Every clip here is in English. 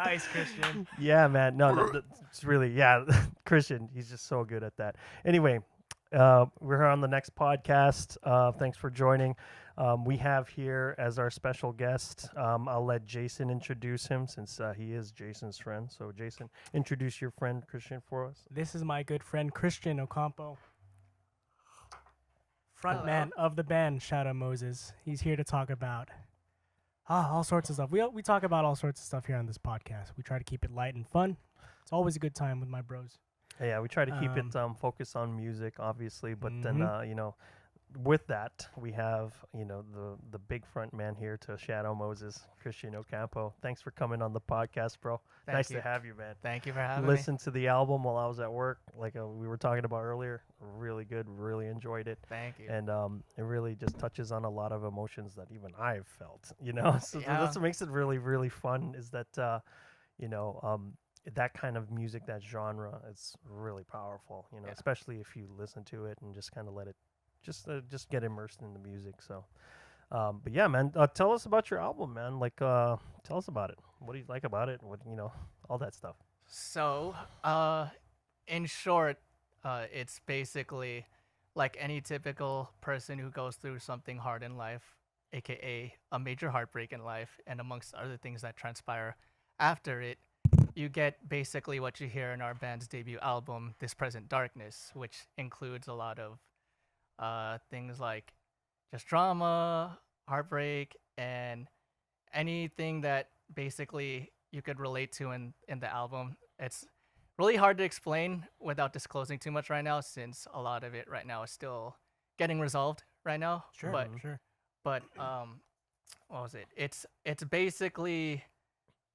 Nice, Christian. Yeah, man. No, it's really, yeah. Christian, he's just so good at that. Anyway, we're here on the next podcast. Thanks for joining. We have here as our special guest, I'll let Jason introduce him since he is Jason's friend. So, Jason, introduce your friend Christian for us. This is my good friend Christian Ocampo, frontman of the band Shadow Moses. He's here to talk about all sorts of stuff. We talk about all sorts of stuff here on this podcast. We try to keep it light and fun. It's always a good time with my bros. Yeah, we try to keep it focused on music, obviously, but then with that, we have the big front man here to Shadow Moses, Christian Ocampo. Thanks for coming on the podcast, bro. Nice to have you, man. Thank you for having me. Listen to the album while I was at work, like we were talking about earlier. Really good. Really enjoyed it. Thank you. And it really just touches on a lot of emotions that even I've felt. So that's what makes it really, really fun. Is that that kind of music, that genre, it's really powerful. Especially if you listen to it and just kind of let it. Just get immersed in the music. So, but yeah, man, tell us about your album, man. Like, tell us about it. What do you like about it? What all that stuff. So, in short, it's basically like any typical person who goes through something hard in life, aka a major heartbreak in life, and amongst other things that transpire after it, you get basically what you hear in our band's debut album, This Present Darkness, which includes a lot of things like just drama, heartbreak, and anything that basically you could relate to in the album. It's really hard to explain without disclosing too much right now, since a lot of it right now is still getting resolved right now. Sure. But what was it? It's basically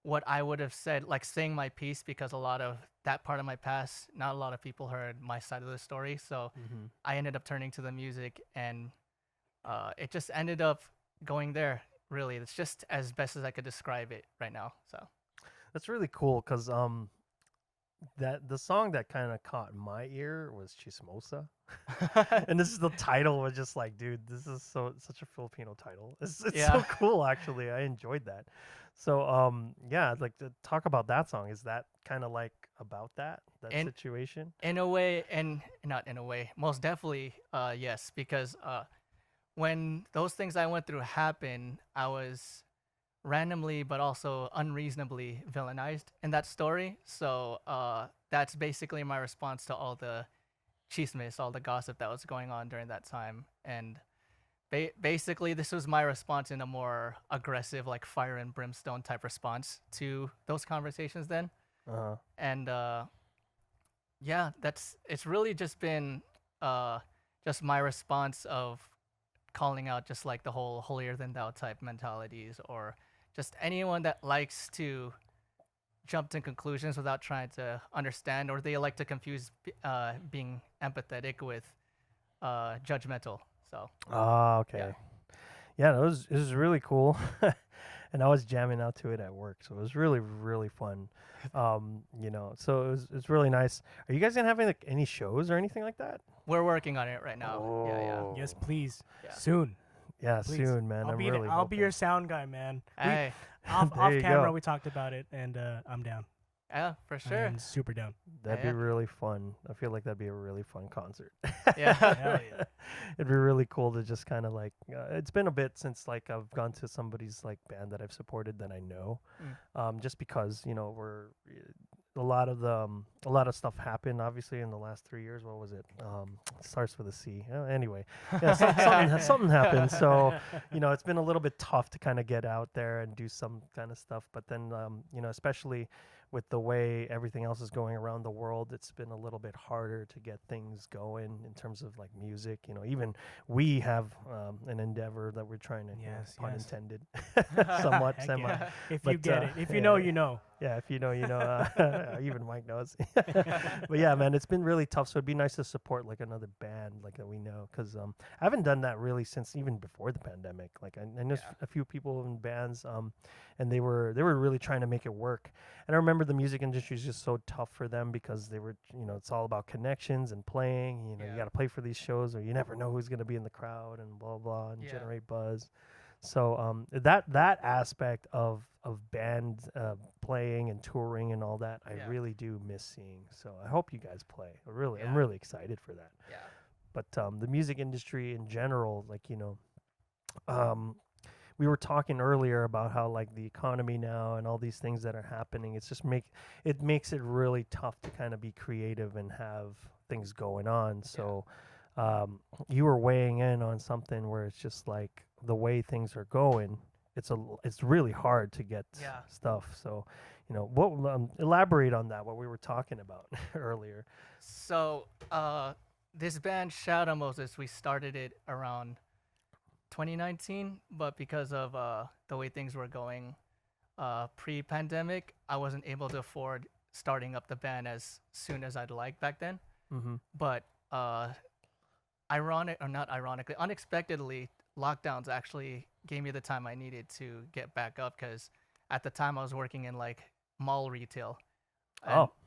what I would have said, like saying my piece, because a lot of that part of my past, not a lot of people heard my side of the story. So I ended up turning to the music, and it just ended up going there. Really, it's just as best as I could describe it right now. So that's really cool, because that the song that kind of caught my ear was Chismosa. And this is the title was just like, dude, this is such a Filipino title. It's so cool, actually. I enjoyed that. So like to talk about that song. Is that kind of like about that situation? In a way, and not in a way, most definitely yes, because when those things I went through happened, I was randomly but also unreasonably villainized in that story. So that's basically my response to all the chismes, all the gossip that was going on during that time. And basically this was my response in a more aggressive, like fire and brimstone type response to those conversations then. And it's really just been just my response of calling out just like the whole holier than thou type mentalities, or just anyone that likes to jump to conclusions without trying to understand, or they like to confuse being empathetic with judgmental. So. Okay. Yeah, it was really cool, and I was jamming out to it at work, so it was really, really fun. So it's really nice. Are you guys gonna have any shows or anything like that? We're working on it right now. Oh. Yeah. Yes, please. Yeah. Soon. Yeah, Please. soon, man. I'll be your sound guy, man. Hey. Off you camera, go. we talked about it, and I'm down. Yeah, for sure. I'm super down. That'd be really fun. I feel like that'd be a really fun concert. Yeah. Hell yeah. It'd be really cool to just kind of like. It's been a bit since like I've gone to somebody's like band that I've supported that I know, just because we're a lot of stuff happened obviously in the last 3 years. What was it? It starts with a C. Anyway, yeah, something happened. So it's been a little bit tough to kind of get out there and do some kind of stuff. But then especially with the way everything else is going around the world, it's been a little bit harder to get things going in terms of like music. Even we have an endeavor that we're trying to, pun intended, somewhat, semi. Yeah. If But, you get it. If you know, you know. Yeah, if you know, you know. Even Mike knows. But yeah, man, it's been really tough. So it'd be nice to support like another band like that we know, because I haven't done that really since even before the pandemic. Like I know a few people in bands, and they were really trying to make it work. And I remember the music industry is just so tough for them, because they were, it's all about connections and playing. You got to play for these shows, or you never know who's going to be in the crowd and blah blah and generate buzz. So that aspect of band playing and touring and all that, I Yeah. really do miss seeing. So I hope you guys play. I'm Yeah. really excited for that. Yeah. But the music industry in general, like we were talking earlier about how like the economy now and all these things that are happening, it's just makes it really tough to kind of be creative and have things going on. So you were weighing in on something where it's just like the way things are going, it's really hard to get stuff. So what elaborate on that, what we were talking about earlier. So this band Shadow Moses, we started it around 2019, but because of the way things were going pre-pandemic, I wasn't able to afford starting up the band as soon as I'd like back then. Mm-hmm. But unexpectedly, lockdowns actually gave me the time I needed to get back up, because at the time I was working in like mall retail.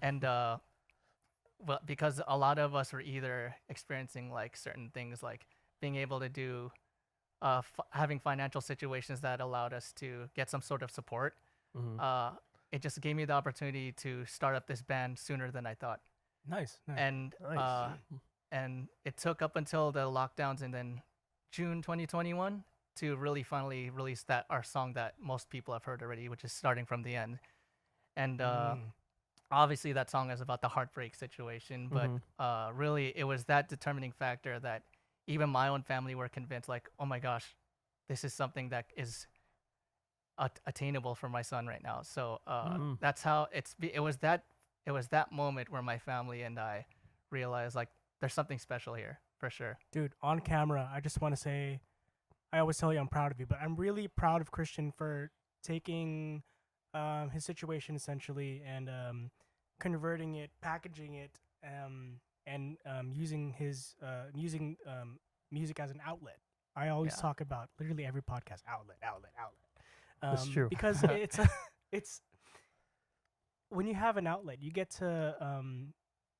And well, because a lot of us were either experiencing like certain things, like being able to do having financial situations that allowed us to get some sort of support. Mm-hmm. It just gave me the opportunity to start up this band sooner than I thought. Nice. And Nice. and it took up until the lockdowns and then June 2021 to really finally release our song that most people have heard already, which is Starting from the End. And obviously that song is about the heartbreak situation, but really it was that determining factor that even my own family were convinced, like, oh my gosh, this is something that is attainable for my son right now. So that's how it was that moment where my family and I realized, like, there's something special here for sure. Dude, on camera, I just want to say, I always tell you I'm proud of you, but I'm really proud of Christian for taking his situation essentially and converting it, packaging it, and using his music as an outlet. I always talk about literally every podcast outlet. That's true. Because it's when you have an outlet, you get to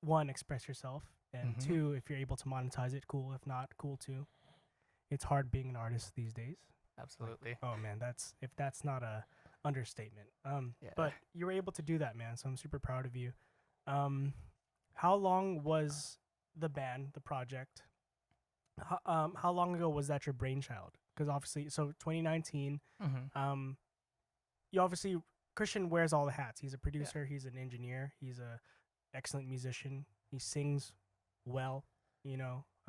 one, express yourself, and two, if you're able to monetize it, cool. If not, cool too. It's hard being an artist these days. Absolutely. Oh man, that's not a understatement. But you were able to do that, man. So I'm super proud of you. How long was the band, the project? How long ago was that your brainchild? Because obviously, so 2019. You obviously, Christian wears all the hats. He's a producer. He's an engineer. He's a excellent musician. He sings well.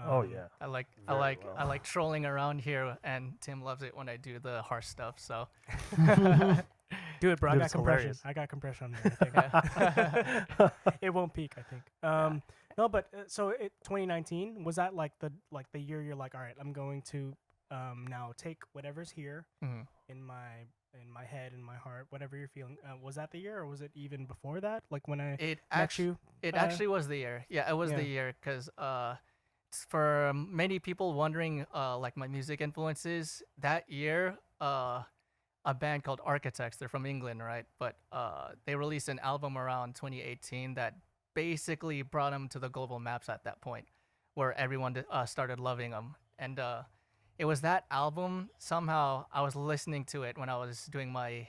Oh yeah. I like trolling around here, and Tim loves it when I do the harsh stuff. So do it, bro. Dude, I got it's compression. hilarious. I got compression on there, I think. It won't peak, I think. No, but so 2019, was that like the year you're like, all right, I'm going to now take whatever's here in my head, in my heart, whatever you're feeling. Was that the year, or was it even before that? Like when I met you? It actually was the year. Yeah, it was the year, because for many people wondering like my music influences, that year a band called Architects, they're from England, right? But they released an album around 2018 that basically brought them to the global maps at that point, where everyone started loving them. And it was that album, somehow I was listening to it when I was doing my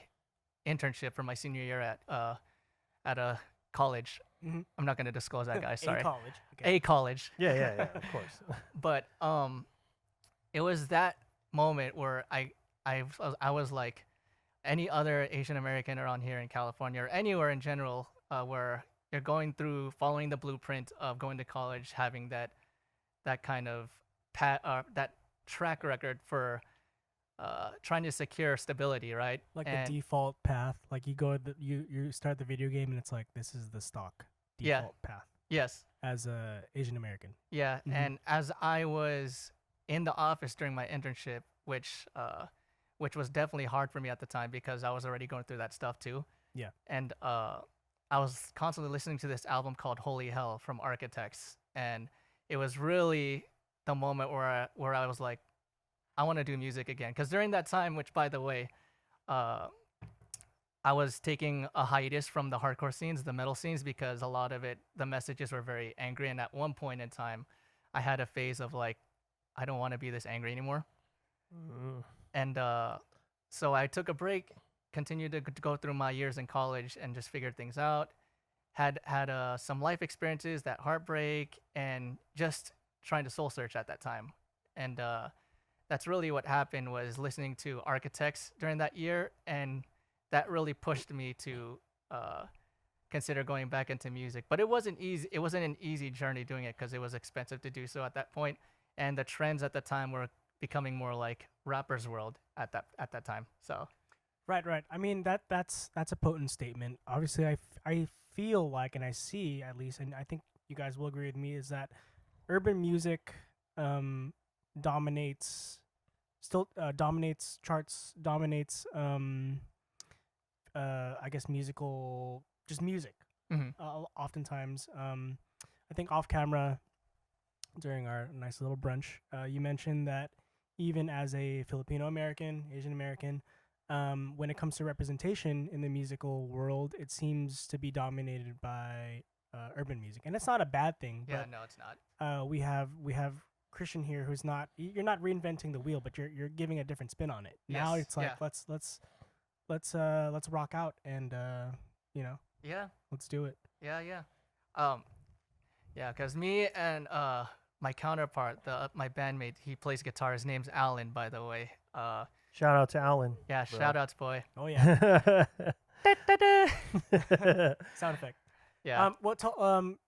internship for my senior year at a college. I'm not going to disclose that, guys. Sorry. A college. Okay. A college. Yeah, of course. But it was that moment where I was like, any other Asian American around here in California or anywhere in general, where you're going through following the blueprint of going to college, having that kind of that track record for trying to secure stability, right? Like and the default path. Like you start the video game and it's like, this is the stock default path. Yes. As a Asian American. Yeah, and as I was in the office during my internship, which was definitely hard for me at the time because I was already going through that stuff too. Yeah. And I was constantly listening to this album called Holy Hell from Architects, and it was really the moment where I was like, I want to do music again. Because during that time, which by the way, I was taking a hiatus from the hardcore scenes, the metal scenes, because a lot of it, the messages were very angry. And at one point in time, I had a phase of like, I don't want to be this angry anymore. And so I took a break, continued to go through my years in college, and just figured things out. Had some life experiences, that heartbreak, and just trying to soul search at that time. And that's really what happened, was listening to Architects during that year, and that really pushed me to consider going back into music. But it wasn't easy. It wasn't an easy journey doing it because it was expensive to do so at that point, and the trends at the time were becoming more like Rapper's World at that time. So, right. I mean that's a potent statement. Obviously, I feel like, and I see at least, and I think you guys will agree with me, is that urban music dominates charts, dominates I guess just music. Oftentimes, I think off camera during our nice little brunch, you mentioned that even as a Filipino American, Asian American, when it comes to representation in the musical world, it seems to be dominated by urban music, and it's not a bad thing. yeah, But no, it's not. we have Christian here, who's not. You're not reinventing the wheel, but you're giving a different spin on it. Now Yes, it's like yeah. let's rock out and Yeah, let's do it. yeah. Yeah, because me and my counterpart, my bandmate, he plays guitar. His name's Alan, by the way. Shout out to Alan. Yeah, bro. shout outs, boy. Oh yeah, Da-da-da. sound effect. Yeah.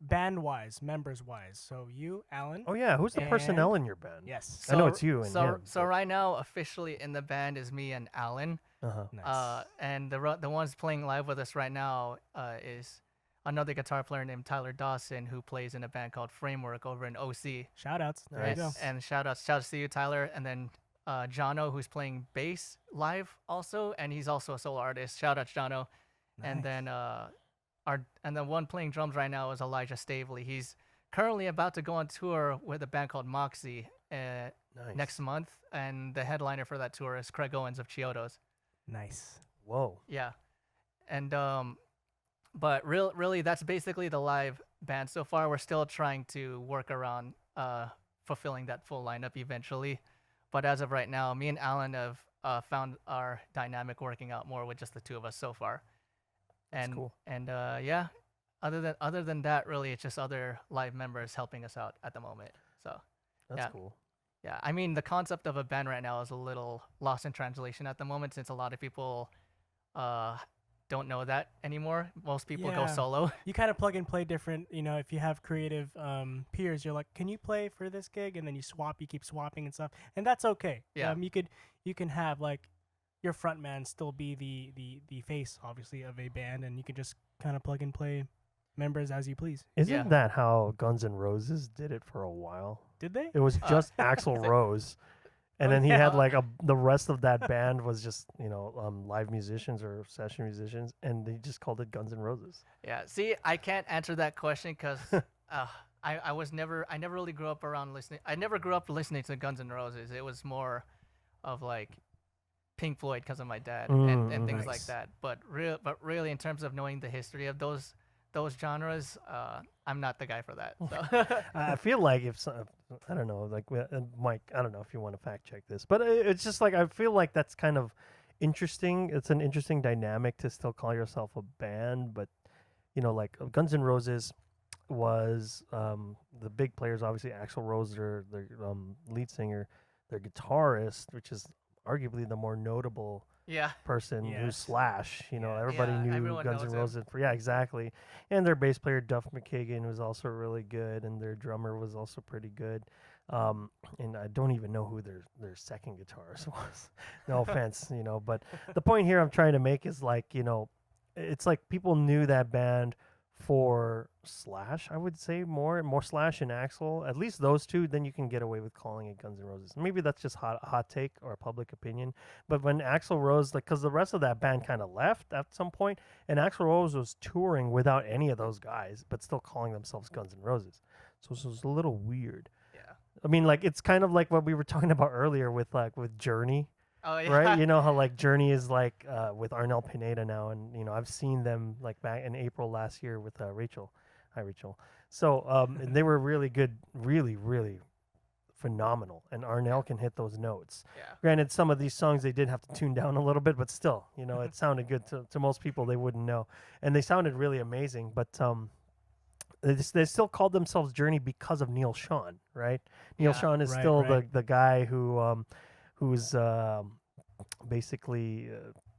Band wise, members wise. So you, Alan. Oh yeah, who's the personnel in your band? Yes. I know it's you and so him. so right now, officially in the band is me and Alan. Uh-huh. Nice. And the ones playing live with us right now is another guitar player named Tyler Dawson, who plays in a band called Framework over in OC. Shout outs. There you go. And shout outs to you, Tyler. And then Jono, who's playing bass live also, and he's also a solo artist. Shout out Jono. And then the one playing drums right now is Elijah Stavely. He's currently about to go on tour with a band called Moxie next month, and the headliner for that tour is Craig Owens of Chiodos. Nice. Whoa. Yeah, and but really that's basically the live band so far. We're still trying to work around fulfilling that full lineup eventually, but as of right now, me and Alan have found our dynamic working out more with just the two of us so far. That's And cool. yeah, other than that, really, it's just other live members helping us out at the moment. So That's yeah. cool. yeah, I mean, the concept of a band right now is a little lost in translation at the moment, since a lot of people don't know that anymore. Most people go Yeah. solo. You kind of plug and play different. If you have creative peers, you're like, can you play for this gig? And then you keep swapping and stuff, and that's okay. Yeah. You can have like your front man still be the face, obviously, of a band, and you can just kind of plug and play members as you please. Isn't Yeah. that how Guns N' Roses did it for a while? Did they? It was just Axl Rose, and then he had like the rest of that band was just live musicians or session musicians, and they just called it Guns N' Roses. Yeah. See, I can't answer that question because I never really grew up around listening. I never grew up listening to Guns N' Roses. It was more of like Pink Floyd because of my dad and things like Nice. that. But really, in terms of knowing the history of those genres, I'm not the guy for that. So. I feel like I don't know, like Mike, I don't know if you want to fact check this, but it's just like I feel like that's kind of interesting. It's an interesting dynamic to still call yourself a band, but like Guns N' Roses was the big players, obviously Axl Rose, their lead singer, their guitarist, which is arguably the more notable Yeah. person, who's Yes. Slash. Yeah. Everybody Yeah, knew everyone Guns N' knows him. Roses. Yeah, exactly. And their bass player Duff McKagan was also really good, and their drummer was also pretty good. And I don't even know who their second guitarist was. No offense, But the point here I'm trying to make is like, it's like people knew that band for Slash, I would say more Slash and Axl, at least those two. Then you can get away with calling it Guns N' Roses. Maybe that's just hot take or public opinion. But when Axl Rose, because the rest of that band kind of left at some point, and Axl Rose was touring without any of those guys, but still calling themselves Guns N' Roses. So it was a little weird. Yeah. I mean, like it's kind of like what we were talking about earlier with Journey. Oh yeah. Right, you know how like Journey is like with Arnel Pineda now, and I've seen them like back in April last year with Rachel. Hi, Rachel. So and they were really good, really phenomenal, and Arnell can hit those notes. Yeah. Granted, some of these songs they did have to tune down a little bit, but still, you know, it sounded good to most people. They wouldn't know, and they sounded really amazing. But they still called themselves Journey because of Neil Sean, right? Neil Sean is still the guy who's basically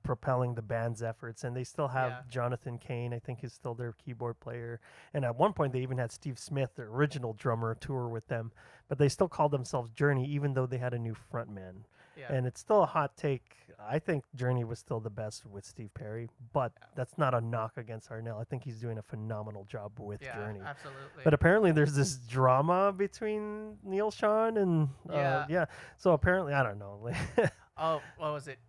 propelling the band's efforts, and they still have Jonathan Kane. I think he's still their keyboard player, and at one point they even had Steve Smith, the original drummer, tour with them. But they still called themselves Journey, even though they had a new frontman. And it's still a hot take. I think Journey was still the best with Steve Perry, but that's not a knock against Arnell. I think he's doing a phenomenal job with Journey. Absolutely. But apparently there's this drama between Neil Sean and so apparently I don't know. Oh, what was it?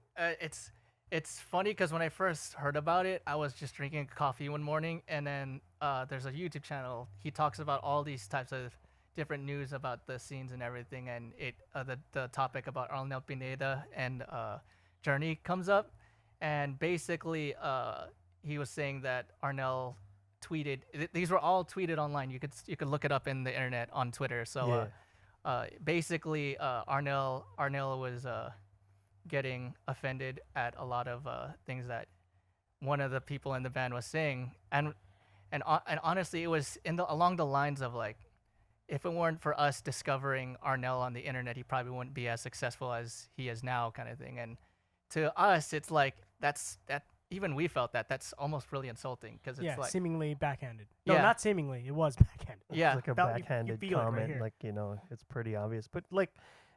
It's funny because when I first heard about it, I was just drinking coffee one morning, and then there's a YouTube channel. He talks about all these types of different news about the scenes and everything, and the topic about Arnel Pineda and Journey comes up, and basically he was saying that Arnel tweeted. These were all tweeted online. You could look it up in the internet on Twitter. So basically Arnel was getting offended at a lot of things that one of the people in the band was saying, and honestly, it was along the lines of like, if it weren't for us discovering Arnel on the internet, he probably wouldn't be as successful as he is now, kind of thing. And to us, it's like that. Even we felt that's almost really insulting because it's like seemingly backhanded. No, not seemingly. It was backhanded. It's like a backhanded comment. Like, you know, it's pretty obvious, but like.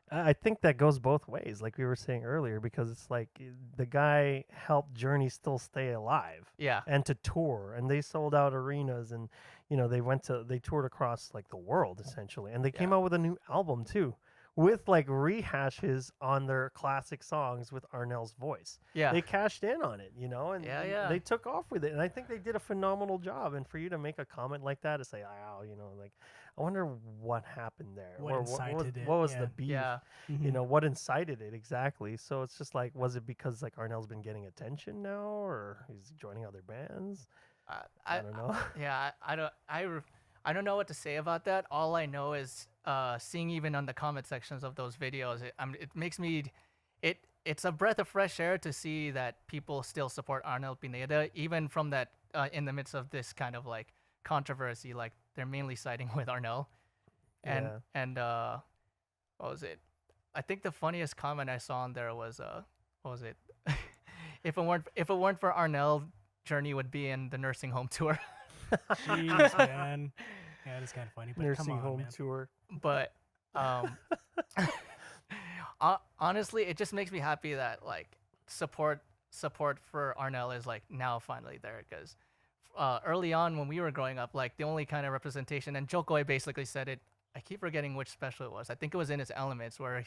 I think that goes both ways, like we were saying earlier, because it's like the guy helped Journey still stay alive, and to tour, and they sold out arenas, and you know they toured across like the world essentially, and they came out with a new album too, with like rehashes on their classic songs with Arnell's voice. They cashed in on it, you know, and they took off with it, and I think they did a phenomenal job. And for you to make a comment like that, to say, "Oh, you know, like." I wonder what happened there. What incited it? What was the beef? You know, what incited it exactly? So it's just like, was it because like Arnell's been getting attention now, or he's joining other bands? I don't know. I don't know what to say about that. All I know is seeing even on the comment sections of those videos, it makes me, it's a breath of fresh air to see that people still support Arnel Pineda, even from that in the midst of this kind of like controversy. Like they're mainly siding with Arnel, and what was it? I think the funniest comment I saw on there was what was it? if it weren't for Arnel, Journey would be in the nursing home tour. Jeez, man. Yeah, it's kind of funny. But nursing home tour. But honestly, it just makes me happy that like support for Arnel is like now finally there, because early on when we were growing up, like the only kind of representation, and Jokoi basically said it, I keep forgetting which special it was. I think it was In His Elements, where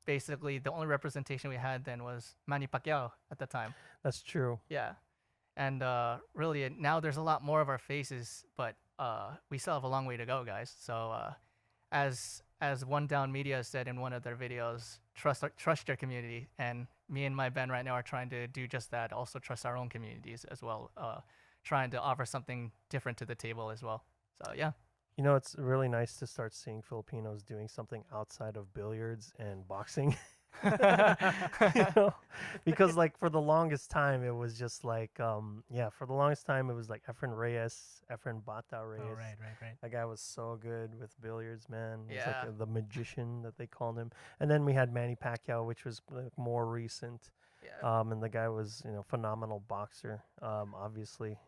basically the only representation we had then was Manny Pacquiao at the time. That's true. Yeah. And really now there's a lot more of our faces, but we still have a long way to go, guys. So as One Down Media said in one of their videos, trust your community. And me and my band right now are trying to do just that. Also trust our own communities as well. Trying to offer something different to the table as well. So yeah. You know, it's really nice to start seeing Filipinos doing something outside of billiards and boxing. You know, because like for the longest time it was just like for the longest time it was like Efren Bata Reyes. Oh, right. That guy was so good with billiards, man. He was like the magician that they called him. And then we had Manny Pacquiao, which was like more recent. And the guy was, you know, phenomenal boxer, obviously.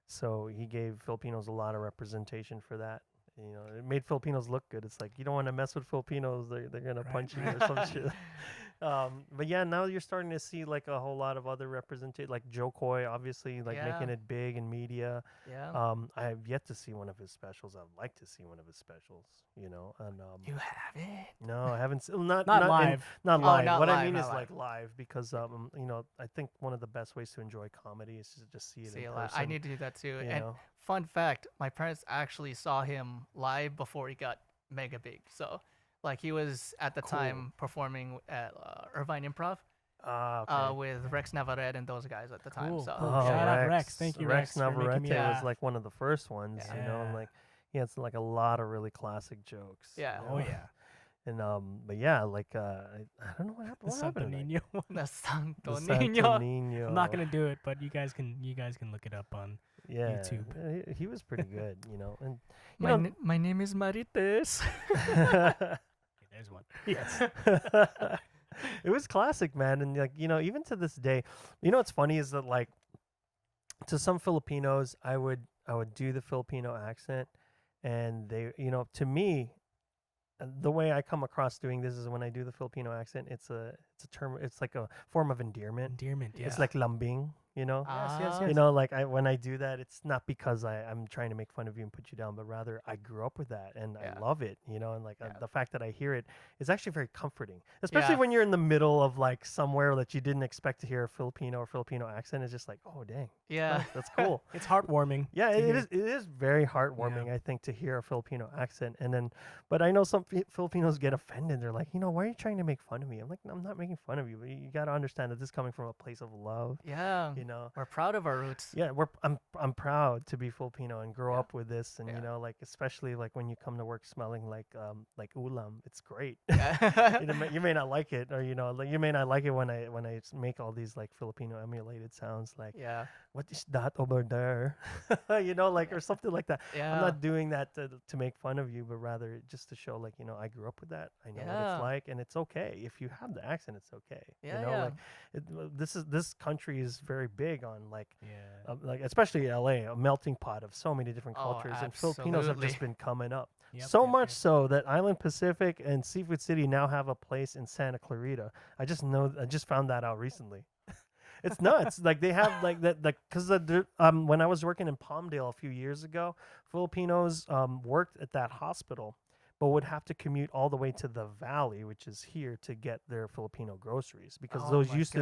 So he gave Filipinos a lot of representation for that. You know, it made Filipinos look good. It's like, you don't want to mess with Filipinos, they're going to punch you or some shit. But yeah, now you're starting to see like a whole lot of other representation, like Jokoi, obviously, like making it big in media. I have yet to see one of his specials. I'd like to see one of his specials, you know. And you haven't? No, I haven't seen. Not live. Not live. Not what live, I mean not is live. like live, because you know, I think one of the best ways to enjoy comedy is to just see it in person. I need to do that too. You And know? fun fact, my parents actually saw him live before he got mega big. So like he was at the time performing at Irvine Improv with Rex Navarrete and those guys at the time. Cool. So Shout out Rex. Thank you, Rex. Navarrete for was like one of the first ones, you know, and like he had like a lot of really classic jokes. Yeah. Oh yeah. And but yeah, like I don't know what happened. The What Santo happened? Like, Nino. The Santo the Santo Nino. Nino. I'm not gonna do it, but you guys can look it up on Yeah, YouTube. he was pretty good, you know. And My name is Marites. Okay, there's one. yes, it was classic, man. And like even to this day, what's funny is that like to some Filipinos, I would do the Filipino accent, and they, to me, the way I come across doing this is when I do the Filipino accent, it's a term, it's like a form of endearment. Endearment. Yeah. It's like lambing, Yes. like when I do that, it's not because I'm trying to make fun of you and put you down, but rather I grew up with that and I love it, and like the fact that I hear it is actually very comforting, especially when you're in the middle of like somewhere that you didn't expect to hear a Filipino or Filipino accent. It's just like, oh dang, Yeah. that's cool. It's heartwarming. Yeah, to it hear. is. It is very heartwarming, I think, to hear a Filipino accent. And then, but I know some Filipinos get offended. They're like, why are you trying to make fun of me? I'm like, I'm not making fun of you. But you got to understand that this is coming from a place of love. Yeah. We're proud of our roots. Yeah, I'm proud to be Filipino and grow up with this. And like especially like when you come to work smelling like ulam, it's great. Yeah. You may not like it, or like you may not like it when I make all these like Filipino emulated sounds like what is that over there? Like or something like that. Yeah. I'm not doing that to make fun of you, but rather just to show like I grew up with that. I know what it's like, and it's okay if you have the accent. It's okay. Yeah. Like this country is very big on like like especially LA, a melting pot of so many different cultures, and Filipinos have just been coming up. So much so that Island Pacific and Seafood City now have a place in Santa Clarita. I just found that out recently. It's nuts. Like they have like that, like because when I was working in Palmdale a few years ago, Filipinos worked at that hospital, but would have to commute all the way to the valley, which is here, to get their Filipino groceries because those used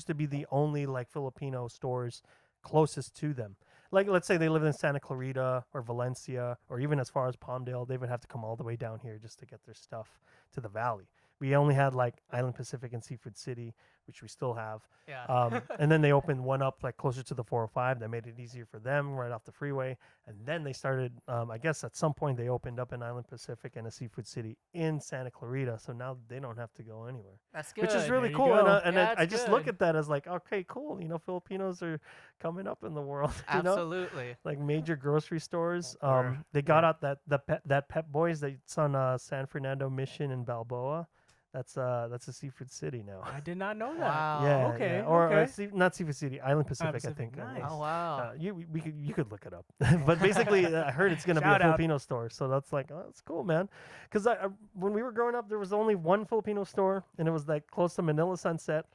to be the only like Filipino stores closest to them. Like let's say they live in Santa Clarita or Valencia or even as far as Palmdale, they would have to come all the way down here just to get their stuff to the valley. We only had like Island Pacific and Seafood City, which we still have. Yeah. And then they opened one up like closer to the 405 that made it easier for them right off the freeway. And then they started, I guess at some point they opened up an Island Pacific and a Seafood City in Santa Clarita. So now they don't have to go anywhere. That's good. Which is really cool. And I just look at that as like, okay, cool. Filipinos are coming up in the world. Absolutely. Like major grocery stores. They got out that Pep Boys that's on San Fernando Mission in Balboa. That's a Seafood City now. I did not know that. Wow. Yeah. Okay. Yeah. Or okay. Not Seafood City, Island Pacific, Pacific, I think. nice. Oh wow. You could look it up, but basically, I heard it's gonna be a Filipino store, so that's like, oh, that's cool, man. Because when we were growing up, there was only one Filipino store, and it was like close to Manila Sunset,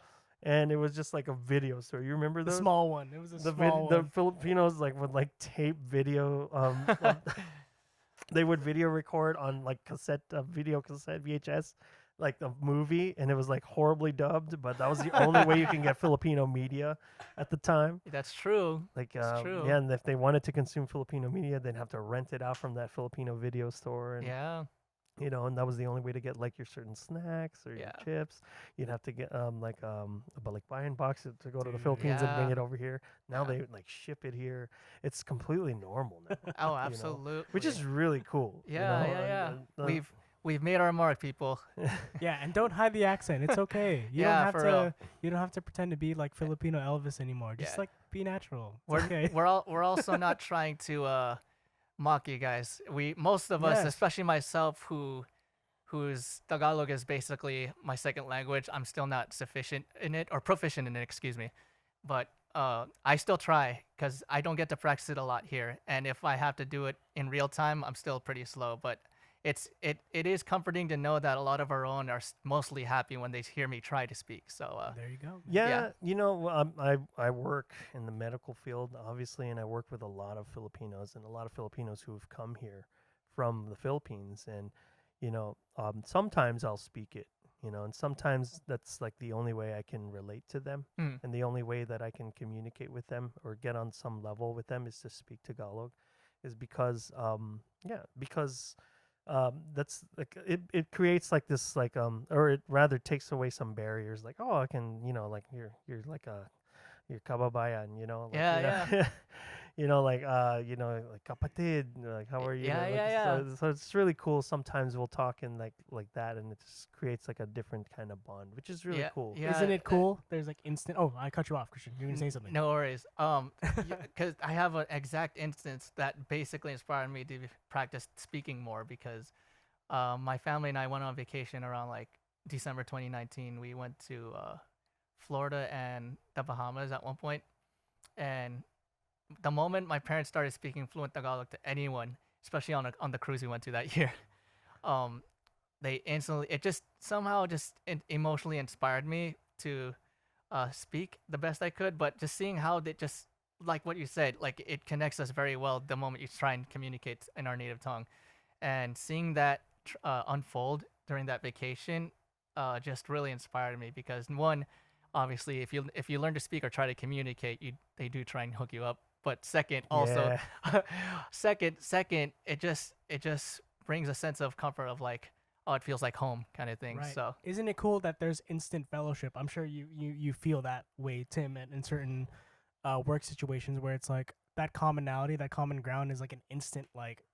and it was just like a video store. You remember those? The small one. It was a small one. The Filipinos like would like tape video. They would video record on like video cassette VHS. Like the movie, and it was like horribly dubbed, but that was the only way you can get Filipino media at the time. That's true. Like, That's true. yeah, and if they wanted to consume Filipino media, they'd have to rent it out from that Filipino video store. And, and that was the only way to get like your certain snacks or your chips. You'd have to get a balikbayan box to go to the Philippines and bring it over here. Now they like ship it here. It's completely normal now. Oh, absolutely. Which is really cool. Yeah. We've made our mark, people. Yeah, and don't hide the accent. It's okay. You don't have to pretend to be like Filipino Elvis anymore. Just like be natural. It's okay. We're also not trying to mock you guys. Most of us, especially myself, whose Tagalog is basically my second language, I'm still not sufficient in it or proficient in it, excuse me. But I still try because I don't get to practice it a lot here. And if I have to do it in real time, I'm still pretty slow. But it is comforting to know that a lot of our own are mostly happy when they hear me try to speak. So there you go. Yeah. I work in the medical field, obviously, and I work with a lot of Filipinos and a lot of Filipinos who have come here from the Philippines. And, sometimes I'll speak it, and sometimes that's like the only way I can relate to them. And the only way that I can communicate with them or get on some level with them is to speak Tagalog, is because, that's like it creates like this like or it rather takes away some barriers, like, oh, I can like you're like you're kababayan, like, like like kapatid, like how are you? So it's really cool. Sometimes we'll talk in like that, and it just creates like a different kind of bond, which is really cool. Yeah, isn't it cool? There's like instant. Oh, I cut you off, Christian. You're gonna say something. No worries. Because I have an exact instance that basically inspired me to practice speaking more because my family and I went on vacation around like December 2019. We went to Florida and the Bahamas at one point, and the moment my parents started speaking fluent Tagalog to anyone, especially on the cruise we went to that year, they instantly it just somehow just emotionally inspired me to speak the best I could. But just seeing how they just like what you said, like it connects us very well the moment you try and communicate in our native tongue, and seeing that unfold during that vacation just really inspired me because one, obviously if you learn to speak or try to communicate, they do try and hook you up. But second, also, second, it just brings a sense of comfort of like, oh, it feels like home kind of thing. Right. So isn't it cool that there's instant fellowship? I'm sure you feel that way, Tim, in certain work situations where it's like that commonality, that common ground is like an instant like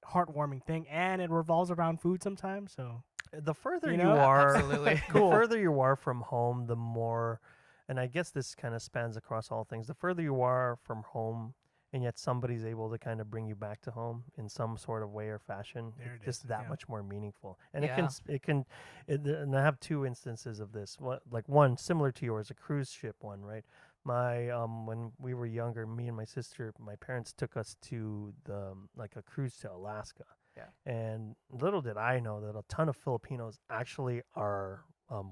heartwarming thing, and it revolves around food sometimes. So the further you you know? are, absolutely. the further you are from home, the more, and I guess this kind of spans across all things. The further you are from home, and yet somebody's able to kind of bring you back to home in some sort of way or fashion, it's just that much more meaningful. And and I have two instances of this. One similar to yours, a cruise ship one, right? My when we were younger, me and my sister, my parents took us to the like a cruise to Alaska. Yeah. And little did I know that a ton of Filipinos actually are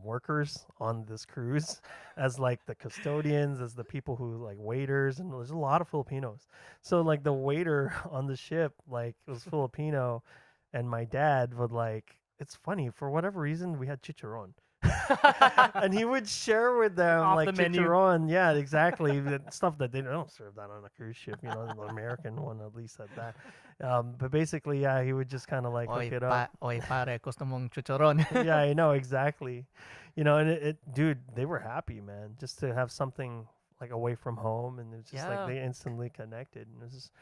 workers on this cruise as like the custodians, as the people who like waiters, and there's a lot of Filipinos. So like the waiter on the ship like was Filipino, and my dad would like, it's funny, for whatever reason we had chicharron. And he would share with them Off like the menu. chicharron, yeah, exactly, the stuff that they don't serve that on a cruise ship, the American one at least at that. But basically, yeah, he would just kind of like hook it up. Oy pare, gusto mong chicharon. Yeah, I know exactly. And it, dude, they were happy, man, just to have something like away from home, and it was just like they instantly connected, and it was just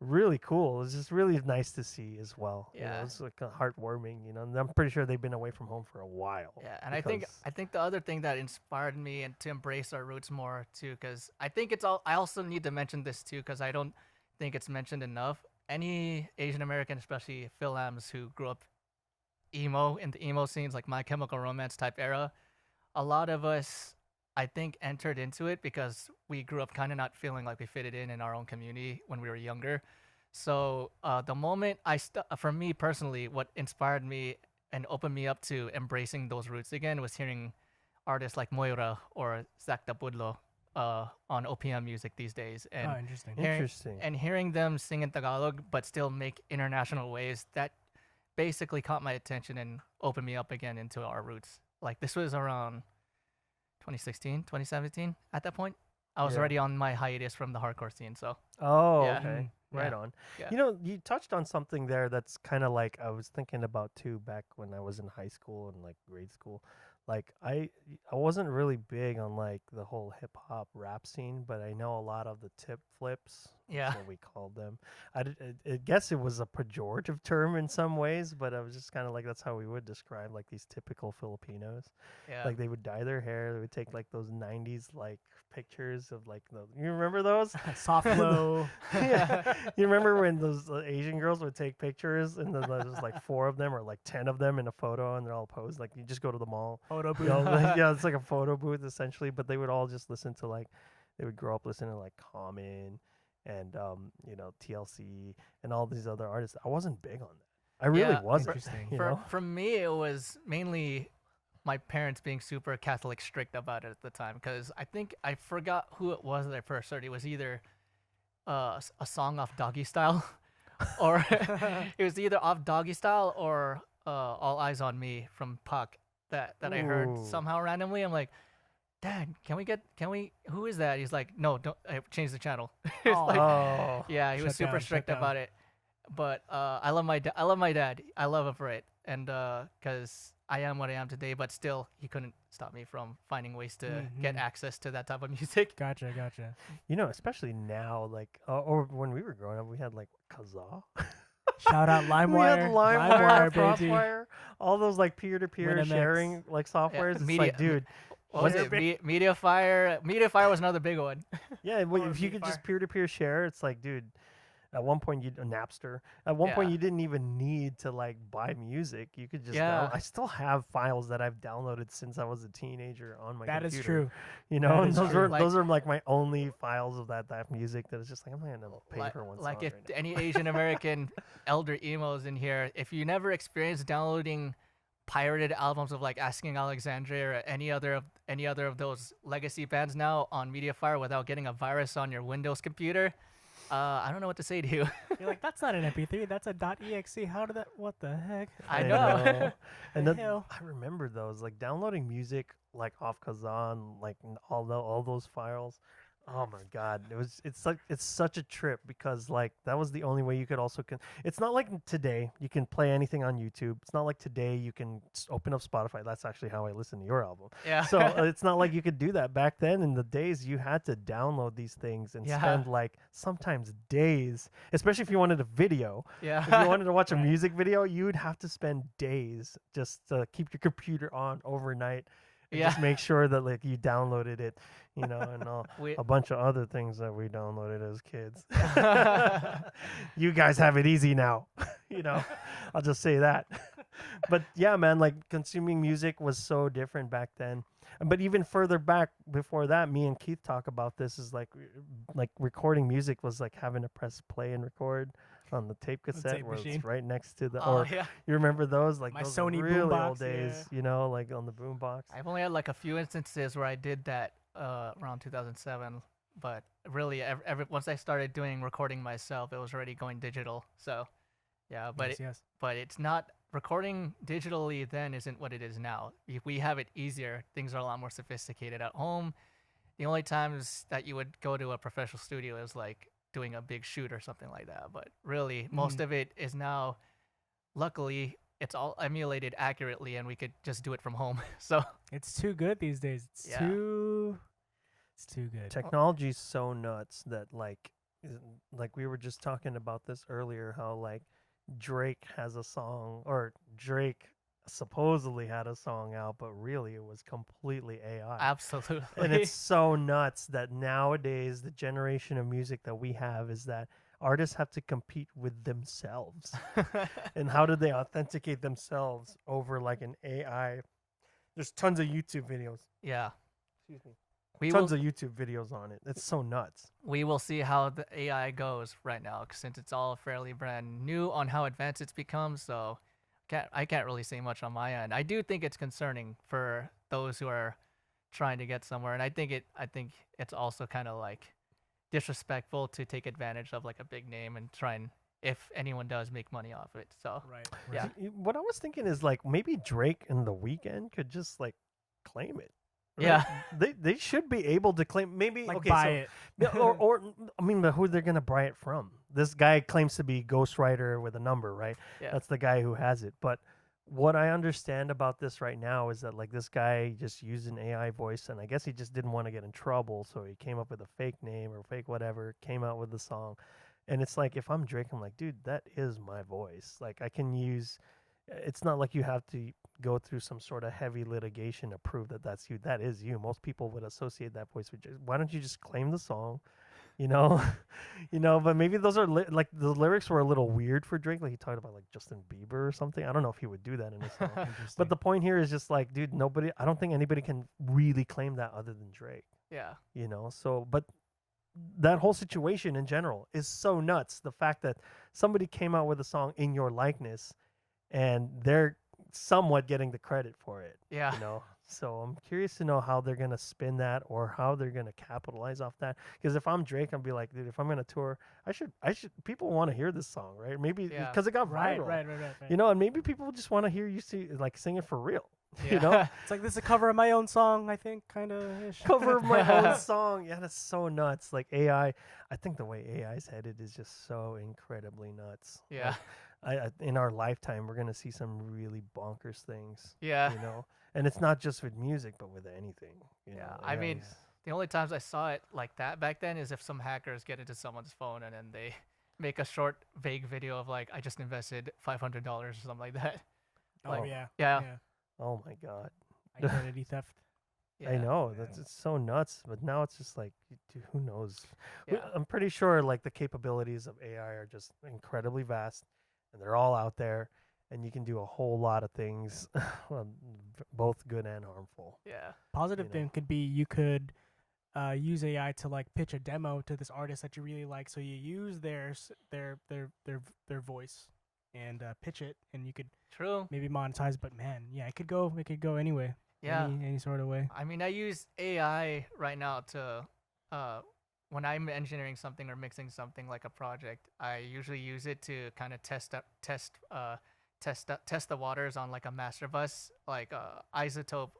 really cool. It was just really nice to see as well. Yeah, it's like heartwarming. And I'm pretty sure they've been away from home for a while. Yeah, and I think the other thing that inspired me and to embrace our roots more too, because I think I also need to mention this too, because I don't think it's mentioned enough. Any Asian American, especially Philams who grew up emo in the emo scenes, like My Chemical Romance type era, a lot of us, I think, entered into it because we grew up kind of not feeling like we fitted in our own community when we were younger. So the moment for me personally, what inspired me and opened me up to embracing those roots again was hearing artists like Moira or Zach Dabudlo on OPM music these days. And interesting. And hearing them sing in Tagalog but still make international waves, that basically caught my attention and opened me up again into our roots. Like this was around 2016, 2017 at that point. I was already on my hiatus from the hardcore scene, so. Okay. Right on. Yeah. You touched on something there that's kind of like I was thinking about too back when I was in high school and like grade school. Like I wasn't really big on like the whole hip hop rap scene, but I know a lot of the tip flips. Yeah. That's what we called them. I guess it was a pejorative term in some ways, but I was just kind of like, that's how we would describe like these typical Filipinos. Yeah. Like they would dye their hair. They would take like those 90s like pictures of like you remember those? Soft glow. Yeah. You remember when those Asian girls would take pictures and then there's like 4 of them or like 10 of them in a photo and they're all posed? Like you just go to the mall. Photo booth. Yeah, it's like a photo booth essentially, but they would all just listen to like, they would grow up listening to like Common and TLC and all these other artists. I wasn't big on that. I really wasn't. For me, it was mainly my parents being super Catholic strict about it at the time, because I think I forgot who it was that I first heard. It was either a song off Doggy Style, or it was either off Doggy Style or All Eyes on Me from Puck that I heard somehow randomly. I'm like, Dad, who is that? He's like, no, don't change the channel. Yeah, he was super strict about it. But I love my dad. I love him for it. And because I am what I am today, but still, he couldn't stop me from finding ways to get access to that type of music. Gotcha. You know, especially now, like, or when we were growing up, we had like Kazaa. Shout out We LimeWire. had LimeWire, baby. Crossfire, all those like peer-to-peer WinMX. sharing like softwares. It's like, dude, What was it? MediaFire. MediaFire was another big one. yeah, Or if you could just MediaFire. peer-to-peer share, it's like, dude, at one point you Napster. At one point you didn't even need to like buy music. You could just I still have files that I've downloaded since I was a teenager on my That computer. is true. You know, and is those true. are those are like my only files of that music that is just like I'm not gonna pay for one Like song if right now. any Asian American elder emos in here, if you never experienced downloading pirated albums of like Asking Alexandria or any other of those legacy bands now on MediaFire without getting a virus on your Windows computer, I don't know what to say to you. You're like, that's not an MP3. That's a .exe. How did that? What the heck? I know. And The then hell? I remember those like downloading music like off Kazan, like all those files. Oh my God, it's such a trip because like that was the only way you could also it's not like today you can play anything on YouTube. It's not like today you can open up Spotify. That's actually how I listen to your album. Yeah. So it's not like you could do that back then. In the days you had to download these things and spend like sometimes days, especially if you wanted a video. Yeah. If you wanted to watch a music video, you would have to spend days just to keep your computer on overnight. And just make sure that like you downloaded it, you know, and a bunch of other things that we downloaded as kids. You guys have it easy now, you know. I'll just say that. But yeah, man, like consuming music was so different back then. But even further back before that, me and Keith talk about this is like recording music was like having to press play and record on the tape cassette where machine. it's right next to the yeah. you remember those like My those Sony really boombox, old days, you know, like on the boombox. I've only had like a few instances where I did that around 2007, but really, once I started doing recording myself, it was already going digital. So, yeah, but but it's not recording digitally. Then isn't what it is now. We have it easier. Things are a lot more sophisticated at home. The only times that you would go to a professional studio is like doing a big shoot or something like that. But really, most of it is now. Luckily, it's all emulated accurately, and we could just do it from home. So it's too good these days. It's too good. Technology's so nuts that like we were just talking about this earlier, how like Drake has a song, or Drake supposedly had a song out, but really it was completely AI. Absolutely. And it's so nuts that nowadays the generation of music that we have is that artists have to compete with themselves. And how do they authenticate themselves over like an AI? There's tons of YouTube videos. Yeah. Excuse me. Tons of YouTube videos on it. It's so nuts. We will see how the AI goes right now, since it's all fairly brand new on how advanced it's become. So I can't really say much on my end. I do think it's concerning for those who are trying to get somewhere, and I think it's also kind of like disrespectful to take advantage of like a big name and try and, if anyone does, make money off it. So yeah. What I was thinking is like maybe Drake and The Weeknd could just like claim it. Right? Yeah. They should be able to claim, maybe like okay, buy it. or I mean, but who they're gonna buy it from? This guy claims to be ghostwriter with a number, right? Yeah. That's the guy who has it. But what I understand about this right now is that like this guy just used an AI voice, and I guess he just didn't want to get in trouble, so he came up with a fake name or fake whatever, came out with the song. And it's like, if I'm Drake, I'm like, dude, that is my voice. Like I can use. It's not like you have to go through some sort of heavy litigation to prove that that's you. That is you. Most people would associate that voice with you. Why don't you just claim the song? You know, but maybe those are like the lyrics were a little weird for Drake. Like he talked about like Justin Bieber or something. I don't know if he would do that in a song. But the point here is just like, dude, I don't think anybody can really claim that other than Drake. Yeah. You know, so, but that whole situation in general is so nuts. The fact that somebody came out with a song in your likeness and they're somewhat getting the credit for it. Yeah. You know, so I'm curious to know how they're going to spin that or how they're going to capitalize off that. Because if I'm Drake, I'll be like, dude, if I'm going to tour, I should, people want to hear this song, right? Maybe because it got viral. Right. You know, and maybe people just want to hear you sing it for real. Yeah. You know, it's like this is a cover of my own song, I think, kind of ish. Cover of my own song. Yeah, that's so nuts. Like AI, I think the way AI is headed is just so incredibly nuts. Yeah. in our lifetime, we're gonna see some really bonkers things. Yeah. You know, and it's not just with music, but with anything. You know? I mean, AI's the only times I saw it like that back then is if some hackers get into someone's phone and then they make a short, vague video of like, I just invested $500 or something like that. Oh Like, yeah. yeah. oh my god. Identity theft. Yeah. I know Yeah. it's so nuts, but now it's just like, who knows? Yeah. I'm pretty sure like the capabilities of AI are just incredibly vast, and they're all out there, and you can do a whole lot of things, both good and harmful. Yeah. Positive You know. thing could be you could use AI to like pitch a demo to this artist that you really like. So you use their voice and pitch it, and you could True. maybe monetize. But man, yeah, it could go anyway. Yeah. Any sort of way. I mean, I use AI right now to, when I'm engineering something or mixing something like a project, I usually use it to kind of test the waters on like a master bus, like isotope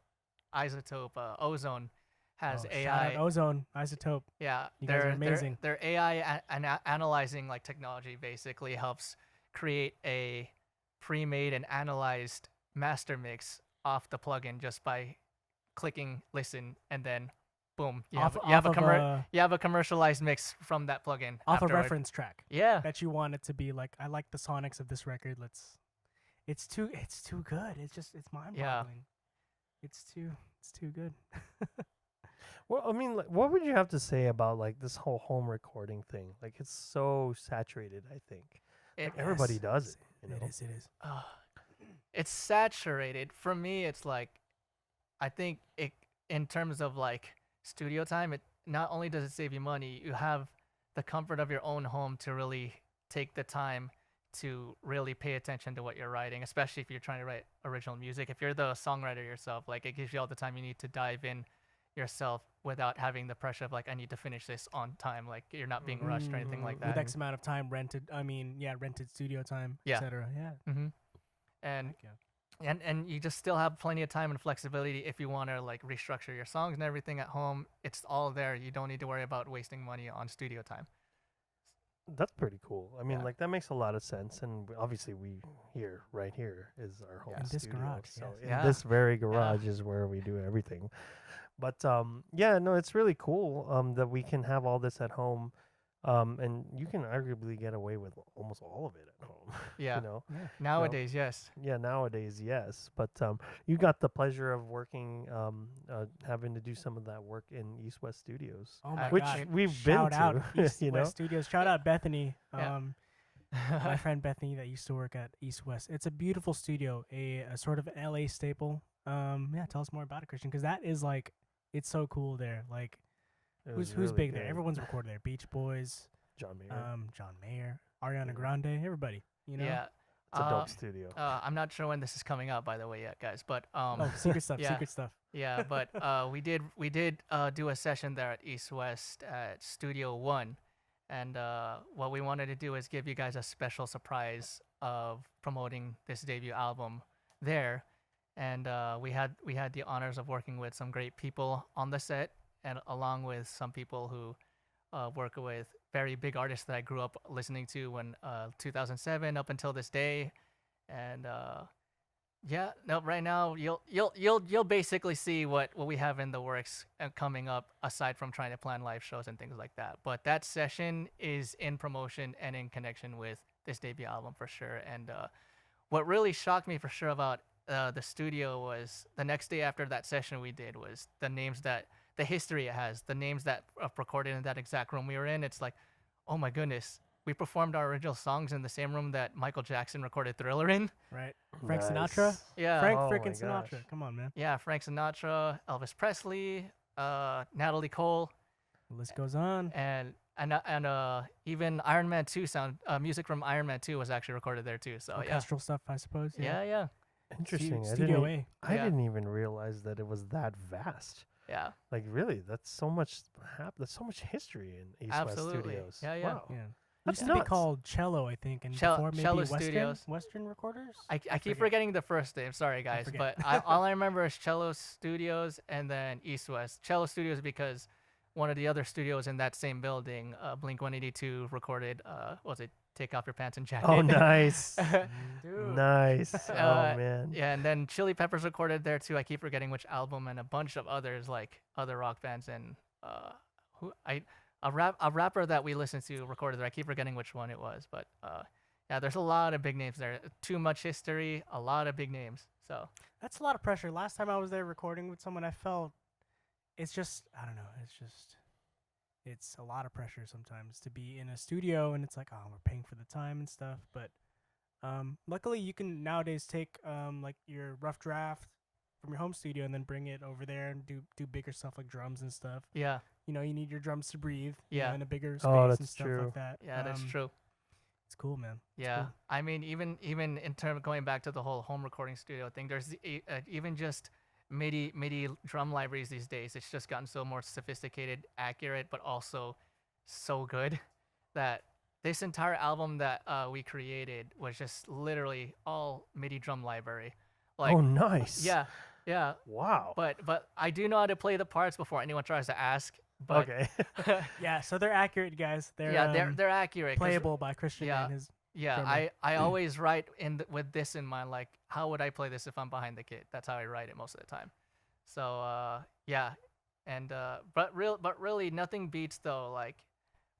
Ozone has Shout AI. out Ozone, Isotope. Yeah, You guys are amazing. Their AI analyzing like technology basically helps create a pre-made and analyzed master mix off the plugin just by clicking listen, and then boom, you have a commercialized mix from that plugin off a afterward. reference track Yeah, that you want it to be like. I like the sonics of this record. It's too good. It's mind boggling. Yeah. It's too good. Well, I mean, like, what would you have to say about like this whole home recording thing? Like, it's so saturated. I think it, everybody does it. You know? It is. it's saturated. For me, it's like, I think it, in terms of like studio time, it not only does it save you money, you have the comfort of your own home to really take the time to really pay attention to what you're writing, especially if you're trying to write original music. If you're the songwriter yourself, like, it gives you all the time you need to dive in yourself without having the pressure of like, I need to finish this on time. Like, you're not being rushed or anything like With that. X amount of time rented. Rented studio time, Yeah. etc. Yeah. Mm-hmm. And Heck yeah. and you just still have plenty of time and flexibility if you want to like restructure your songs and everything at home. It's all there. You don't need to worry about wasting money on studio time. That's pretty cool. I mean, Yeah. like, that makes a lot of sense, and obviously right here is our home Yeah. In this studio. garage, So yes. in Yeah. this very garage is where we do everything. But yeah, no, it's really cool that we can have all this at home, and you can arguably get away with almost all of it at home. Yeah. You know. Yeah. Nowadays, yes. Yeah, nowadays, yes. But you got the pleasure of working, having to do some of that work in East West Studios, Oh my which God. we've Shout been out to. East you know. West Studios. Shout out Bethany. Yeah. My friend Bethany that used to work at East West. It's a beautiful studio, a sort of LA staple. Yeah, tell us more about it, Christian, because that is like, it's so cool there. Like, It who's was really big there? good. Everyone's recorded there. Beach Boys, John Mayer. John Mayer, Ariana Yeah. Grande, everybody. You know. Yeah. It's a dope studio. I'm not sure when this is coming out, by the way, yet, guys. But Oh, secret stuff. yeah. Secret stuff. yeah. But we did do a session there at East West at Studio One, and what we wanted to do is give you guys a special surprise of promoting this debut album there, and we had the honors of working with some great people on the set, and along with some people who work with very big artists that I grew up listening to when 2007 up until this day, and yeah, no, right now you'll basically see what we have in the works coming up, aside from trying to plan live shows and things like that. But that session is in promotion and in connection with this debut album for sure. And what really shocked me for sure about the studio was the next day after that session we did was the history it has, the names that recorded in that exact room we were in. It's like, oh my goodness, we performed our original songs in the same room that Michael Jackson recorded Thriller in. Right. Frank Nice. Sinatra. Yeah. Frank Oh frickin' my gosh. Sinatra. Come on, man. Yeah, Frank Sinatra, Elvis Presley, Natalie Cole, The list goes on. and even Iron Man 2 music from Iron Man 2 was actually recorded there too. So Orchestral stuff, I suppose. yeah. Interesting. Studio I A. I Yeah. didn't even realize that it was that vast. Yeah, Like, really, that's so much. That's so much history in East Absolutely. West Studios. Yeah, yeah. Wow. Yeah. That's Used to be nuts. called Cello, I think, and before maybe Cello Western, Studios. Western Recorders. I keep forget. forgetting the first name. Sorry, guys, forget. but all I remember is Cello Studios and then East West. Cello Studios because one of the other studios in that same building, Blink 182 recorded. Was it Take Off Your Pants and Jacket. Oh, nice. Dude. Nice. Oh, man. Yeah, and then Chili Peppers recorded there too. I keep forgetting which album, and a bunch of others like other rock bands and a rapper that we listened to recorded there. I keep forgetting which one it was, but yeah, there's a lot of big names there. Too Much History, a lot of big names. So That's a lot of pressure. Last time I was there recording with someone, I felt it's just, I don't know, it's a lot of pressure sometimes to be in a studio, and it's like, oh, we're paying for the time and stuff. But luckily, you can nowadays take like your rough draft from your home studio and then bring it over there and do bigger stuff like drums and stuff. yeah, You know, you need your drums to breathe. Yeah. In a bigger space Oh, and that's stuff true. like that. yeah, that's true. It's cool, man. Yeah, cool. I mean, even in terms of going back to the whole home recording studio thing, there's even just MIDI drum libraries these days. It's just gotten so more sophisticated, accurate, but also so good that this entire album that we created was just literally all MIDI drum library. Like, Oh, nice. yeah, yeah. Wow. But I do know how to play the parts before anyone tries to ask. But Okay. Yeah, so they're accurate, guys. They're they're accurate. 'Cause playable by Christian yeah, and his. Yeah, drummer. I always write with this in mind, like how would I play this if I'm behind the kit? That's how I write it most of the time. So yeah, and but really nothing beats though like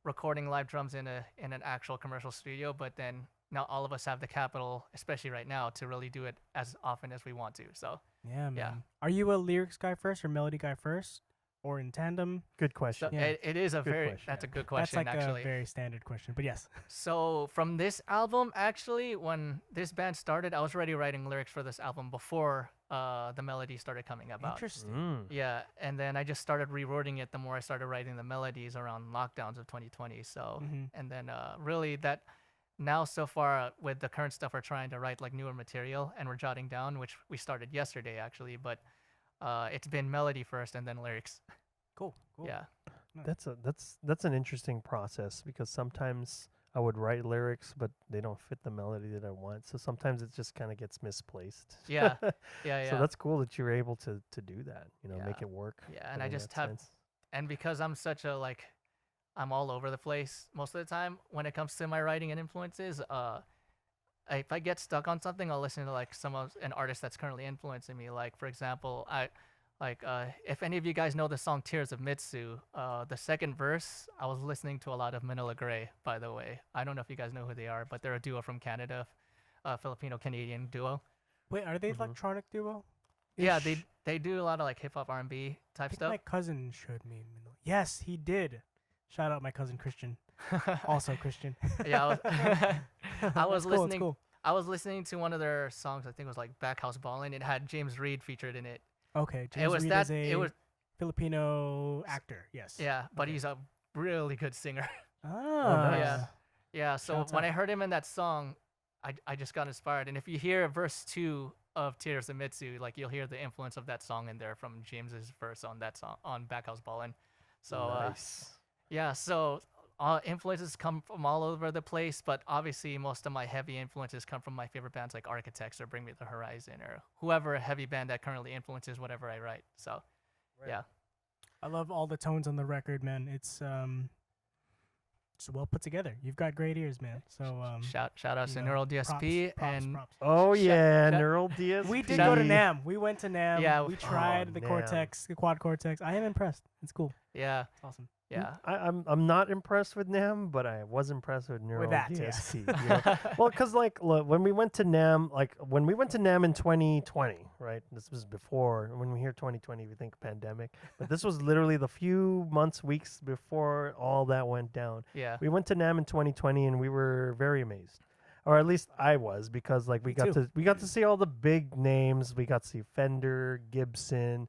recording live drums in an actual commercial studio. But then not all of us have the capital, especially right now, to really do it as often as we want to. So Yeah, man. Yeah. Are you a lyrics guy first or melody guy first, or in tandem? Good question. so Yeah. it is a Good very question. that's a good question That's like actually. a very standard question, but yes. So from this album, actually, when this band started, I was already writing lyrics for this album before the melody started coming about. Interesting. Mm. Yeah, and then I just started rewording it the more I started writing the melodies around lockdowns of 2020. So, Mhm. and then really that now so far with the current stuff, we're trying to write like newer material and we're jotting down, which we started yesterday actually, but it's been melody first and then lyrics. Cool. Yeah. That's an interesting process because sometimes I would write lyrics, but they don't fit the melody that I want. So sometimes it just kind of gets misplaced. Yeah. Yeah. So that's cool that you're able to do that. You know, make Yeah. it work. Yeah, and in I just that have, sense. and because I'm such a like, I'm all over the place most of the time when it comes to my writing and influences. If I get stuck on something, I'll listen to like an artist that's currently influencing me. Like for example, if any of you guys know the song "Tears of Mitsu," the second verse, I was listening to a lot of Manila Grey. By the way, I don't know if you guys know who they are, but they're a duo from Canada, Filipino-Canadian duo. Wait, are they Mhm. electronic duo? Yeah, Ish. they do a lot of like hip hop, R&B I type think stuff. my cousin showed me. Yes, he did. Shout out my cousin Christian. Also Christian. Yeah, I was It's cool, it's listening. cool. I was listening to one of their songs. I think it was like "Backhouse Ballin'." It had James Reid featured in it. Okay, James It was Reid that. is a It was Filipino actor. Yes. yeah, but Okay. he's a really good singer. Ah. nice. Yeah. Yeah. So Shouts when out. I heard him in that song, I just got inspired. And if you hear verse 2 of Tears of Mitsu, like you'll hear the influence of that song in there from James's verse on that song on Backhouse Ballin'. So Nice. yeah. So influences come from all over the place, but obviously most of my heavy influences come from my favorite bands like Architects or Bring Me the Horizon or whoever heavy band that currently influences whatever I write. So yeah. I love all the tones on the record, man. It's well put together. You've got great ears, man. So Shout out to you know, Neural DSP and props. Oh Sh- yeah, sh- neural DSP. We did go to NAM. We went to NAM. Yeah. We tried the NAM. Cortex, the Quad Cortex. I am impressed. It's cool. yeah, It's awesome. yeah. I'm not impressed with NAM, but I was impressed with neural that, yeah. DSP. You know? Well, because like look, when we went to NAM in 2020, right? This was before. When we hear 2020, we think pandemic, but this was literally the few weeks before all that went down. Yeah. We went to NAM in 2020, and we were very amazed, or at least I was, because like we Me too. got to see all the big names. We got to see Fender, Gibson,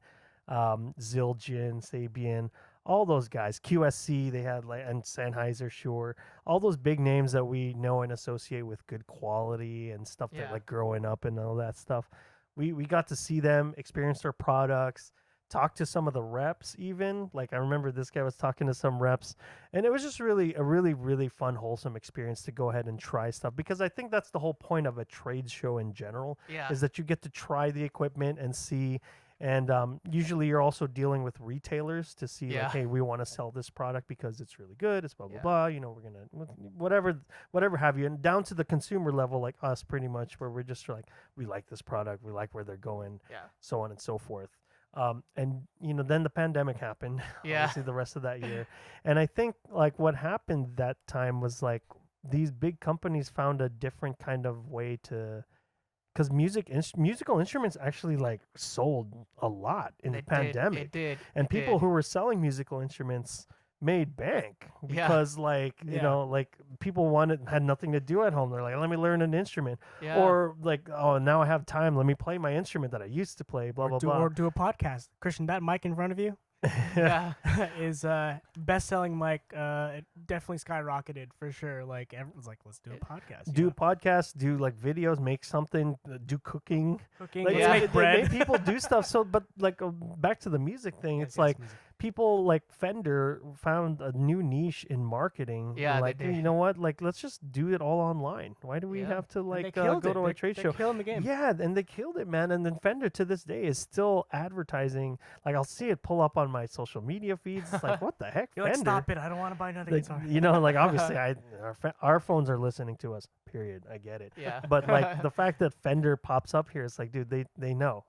Zildjian, Sabian, all those guys. QSC, they had like, and Sennheiser, Shure, all those big names that we know and associate with good quality and stuff that Yeah. like growing up and all that stuff. We got to see them, experience their products, talk to some of the reps even. Like I remember this guy was talking to some reps, and it was just really a really fun, wholesome experience to go ahead and try stuff, because I think that's the whole point of a trade show in general, Yeah. is that you get to try the equipment and see And usually you're also dealing with retailers to see Yeah. like, hey, we want to sell this product because it's really good. It's blah blah Yeah. blah. You know, we're gonna whatever have you, and down to the consumer level, like us, pretty much, where we're just like, we like this product, we like where they're going, Yeah. so on and so forth. And you know, then the pandemic happened. Yeah. Obviously, the rest of that year, and I think like what happened that time was like these big companies found a different kind of way to. Because musical instruments actually like sold a lot in the pandemic, It did. and people who were selling musical instruments made bank because like you know, like people had nothing to do at home. They're like, let me learn an instrument, or like, oh, now I have time, let me play my instrument that I used to play, blah blah blah, or do a podcast. Christian, that mic in front of you is best-selling mic. It definitely skyrocketed for sure. Like everyone's like, let's do a podcast. Do podcasts, do like videos, make something, do cooking. Like, let's make bread. Make people do stuff. So, but like back to the music thing, it's like people like Fender found a new niche in marketing. Yeah, like, you know what? Like, let's just do it all online. Why do we have to like go to a trade show? They're killing the game. Yeah, and they killed it, man. And then Fender to this day is still advertising. Like, I'll see it pull up on my social media feeds. It's like, what the heck, You're Fender? like, stop it! I don't want to buy another guitar. You know, like obviously, our phones are listening to us. Period. I get it. Yeah. But like the fact that Fender pops up here, it's like, dude, they know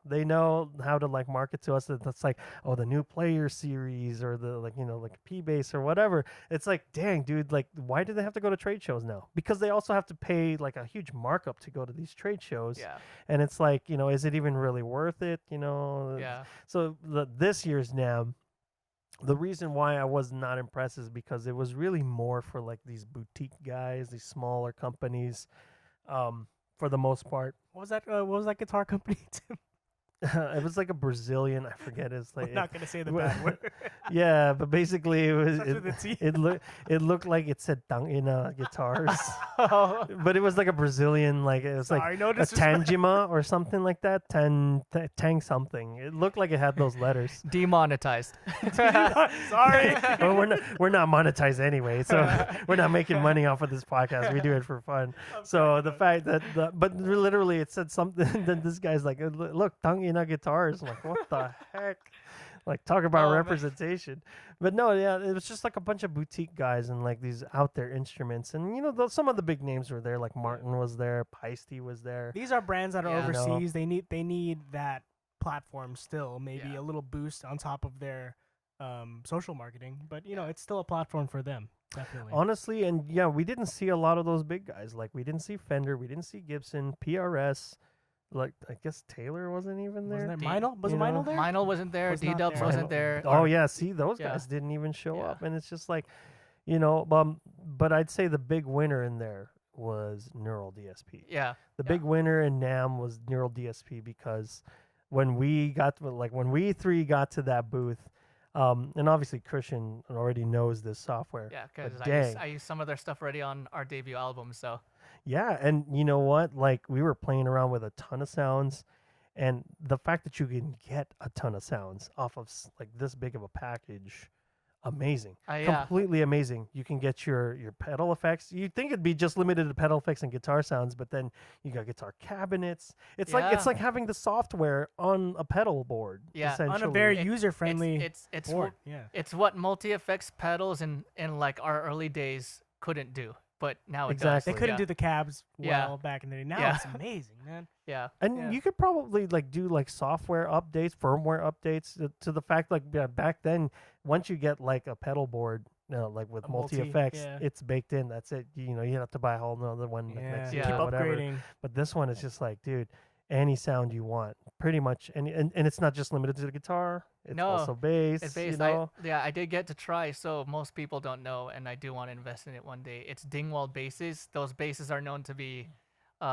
how to like market to us. That's like, oh, the new player series or the like, you know, like P bass or whatever. It's like, dang, dude, like why do they have to go to trade shows now? Because they also have to pay like a huge markup to go to these trade shows. Yeah. And it's like, you know, is it even really worth it? You know. Yeah. So this year's NAMM. The reason why I was not impressed is because it was really more for like these boutique guys, these smaller companies, for the most part. What was that guitar company? It was like a Brazilian, I forget. It's like I'm not gonna say the bad word. Yeah, but basically it was it looked like it said Tangina guitars, but it was like a Brazilian, like it was like a Tangima or something like that, Tang something. It looked like it had those letters. Demonetized. Sorry. Well, we're not monetized anyway, so we're not making money off of this podcast. We do it for fun. So the fact that but literally it said something. Then this guy's like, look, Tangina guitars. I'm like, what the heck? Like, talk about representation. But no, yeah, it was just like a bunch of boutique guys and like these out there instruments. And, you know, some of the big names were there. Like Martin was there. Peisty was there. These are brands that are overseas. They need that platform still. Maybe a little boost on top of their social marketing. But, you know, it's still a platform for them. Definitely. Honestly, and yeah, we didn't see a lot of those big guys. Like, we didn't see Fender. We didn't see Gibson, PRS. Like, I guess Taylor wasn't even there. Wasn't there Meinl? Was Meinl there? Meinl wasn't there. D-Dubs wasn't there. Oh, yeah. See, those guys didn't even show up. And it's just like, you know, but I'd say the big winner in there was Neural DSP. Yeah. The big winner in NAMM was Neural DSP because when we three got to that booth, and obviously Christian already knows this software. Yeah, because I use some of their stuff already on our debut album, so. Yeah, and you know what? Like, we were playing around with a ton of sounds, and the fact that you can get a ton of sounds off of like this big of a package, amazing. Completely amazing. You can get your pedal effects. You'd think it'd be just limited to pedal effects and guitar sounds, but then you got guitar cabinets. It's like having the software on a pedal board. Yeah, on a very user-friendly board. It's what multi-effects pedals in like our early days couldn't do. But now it does. They couldn't do the cabs back in the day. Now it's amazing, man. Yeah. And you could probably like do like software updates, firmware updates to the fact like back then, once you get like a pedal board, you know, like with multi-effects, it's baked in. That's it. You know, you have to buy a whole nother one next year. Keep whatever. upgrading. But this one is just like, dude, any sound you want, pretty much. And it's not just limited to the guitar. It's also bass. It's bass. You know? I did get to try, so most people don't know, and I do want to invest in it one day. It's Dingwall basses. Those basses are known to be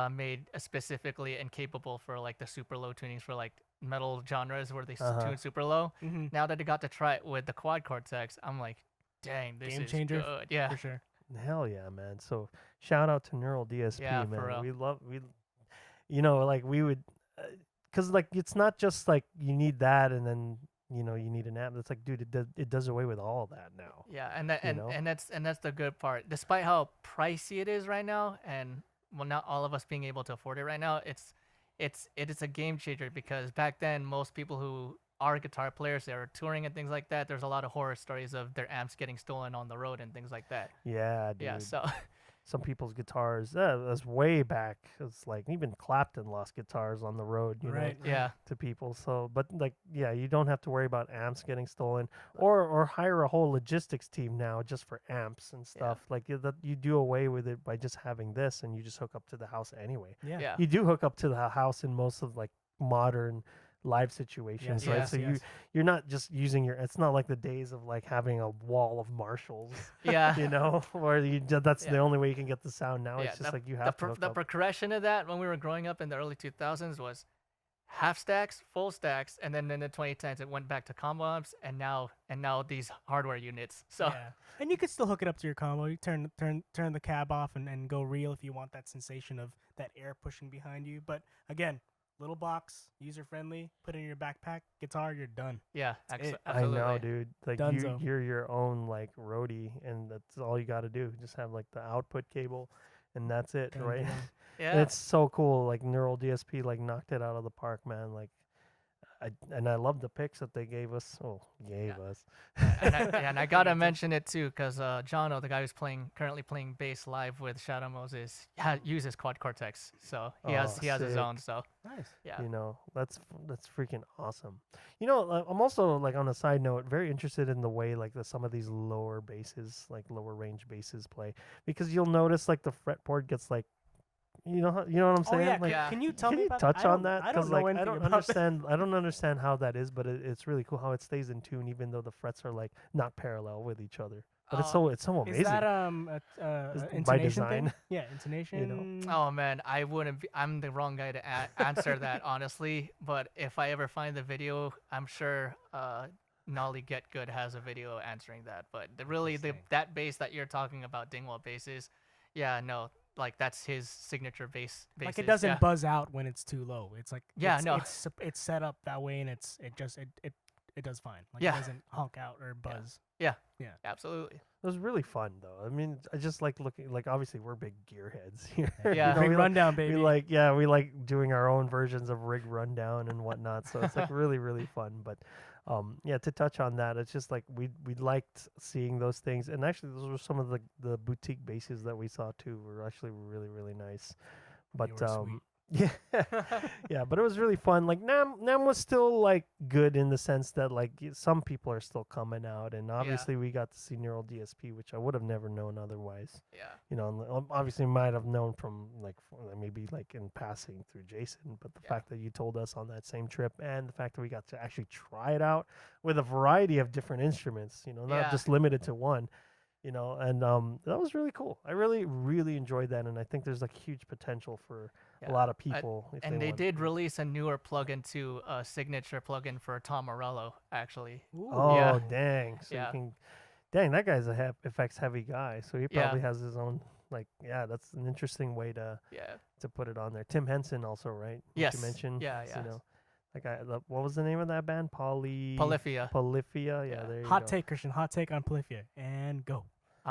made specifically and capable for like the super low tunings for like metal genres where they tune super low. Mm-hmm. Now that I got to try it with the quad cortex, I'm like, dang, this game is changer. good. Yeah, for sure. Hell yeah, man. So shout out to Neural DSP, man. For real. We you know, like we would, because like it's not just like you need that and then you know you need an app. It's like, dude, it does away with all of that now. Yeah, and that's the good part. Despite how pricey it is right now, and well, not all of us being able to afford it right now, it is a game changer because back then most people who are guitar players, they were touring and things like that. There's a lot of horror stories of their amps getting stolen on the road and things like that. Yeah, dude. Yeah, so Some people's guitars, that's way back. It's like even Clapton lost guitars on the road, you know, yeah, to people. So, but like, yeah, you don't have to worry about amps getting stolen, or hire a whole logistics team now just for amps and stuff. Like you do away with it by just having this, and you just hook up to the house anyway. yeah. You do hook up to the house in most of like modern live situations, right? So you're not just using your. It's not like the days of like having a wall of Marshalls, Yeah. you know, where that's the only way you can get the sound now. It's just the, like you have to. The progression of that when we were growing up in the early 2000s was half stacks, full stacks, and then in the 2010s it went back to combo amps, and now these hardware units. So and you could still hook it up to your combo. You turn the cab off and go real if you want that sensation of that air pushing behind you. But again, little box, user friendly. Put it in your backpack, guitar, you're done. Yeah, I absolutely. know, dude. Like Dunzo. you're your own like roadie, and that's all you got to do. Just have like the output cable, and that's it, right? Yeah, It's so cool. Like Neural DSP like knocked it out of the park, man. Like, I love the pics that they gave us. and I gotta mention it too, because Jono, the guy who's currently playing bass live with Shadow Moses, uses Quad Cortex, so he has his own. So nice. Yeah, you know, that's freaking awesome. You know, I'm also like on a side note, very interested in the way like some of these lower basses, like lower range basses play, because you'll notice like the fretboard gets like. You know what I'm saying? Oh, yeah. Like, Can you tell can me you about touch that? on that? I don't know like, anything I don't about understand. I don't understand how that is, but it's really cool how it stays in tune, even though the frets are like not parallel with each other. But it's so amazing. Is that by intonation design? thing? Yeah, intonation. Oh man, I wouldn't. I'm the wrong guy to answer that honestly. But if I ever find the video, I'm sure Nolly Get Good has a video answering that. But that bass that you're talking about, Dingwall basses, like that's his signature bass. Like it doesn't buzz out when it's too low. It's like it's set up that way, and it does fine. Like it doesn't honk out or buzz. Yeah, absolutely. It was really fun though. I mean, I just like looking. Like obviously we're big gearheads here. Yeah, Rig Rundown, baby. We like doing our own versions of Rig Rundown and whatnot. So it's like really really fun. But to touch on that, it's just like we liked seeing those things, and actually those were some of the boutique basses that we saw too. Were actually really really nice. But but it was really fun. Like Nam was still like good in the sense that like some people are still coming out, and obviously we got to see Neural DSP, which I would have never known otherwise. Yeah, you know, obviously might have known from like maybe like in passing through Jason, but the fact that you told us on that same trip, and the fact that we got to actually try it out with a variety of different instruments, you know, not just limited to one. You know, and that was really cool. I really, really enjoyed that, and I think there's like huge potential for a lot of people. And they did release a newer plugin to a signature plugin for Tom Morello, actually. Ooh. Oh, dang! So you can, that guy's a effects heavy guy, so he probably has his own. Like, that's an interesting way to put it on there. Tim Henson also, right? Yes. You mentioned. Yeah. You know, what was the name of that band? Polyphia. Polyphia. Yeah. There you hot go. take, Christian. Hot take on Polyphia, and go.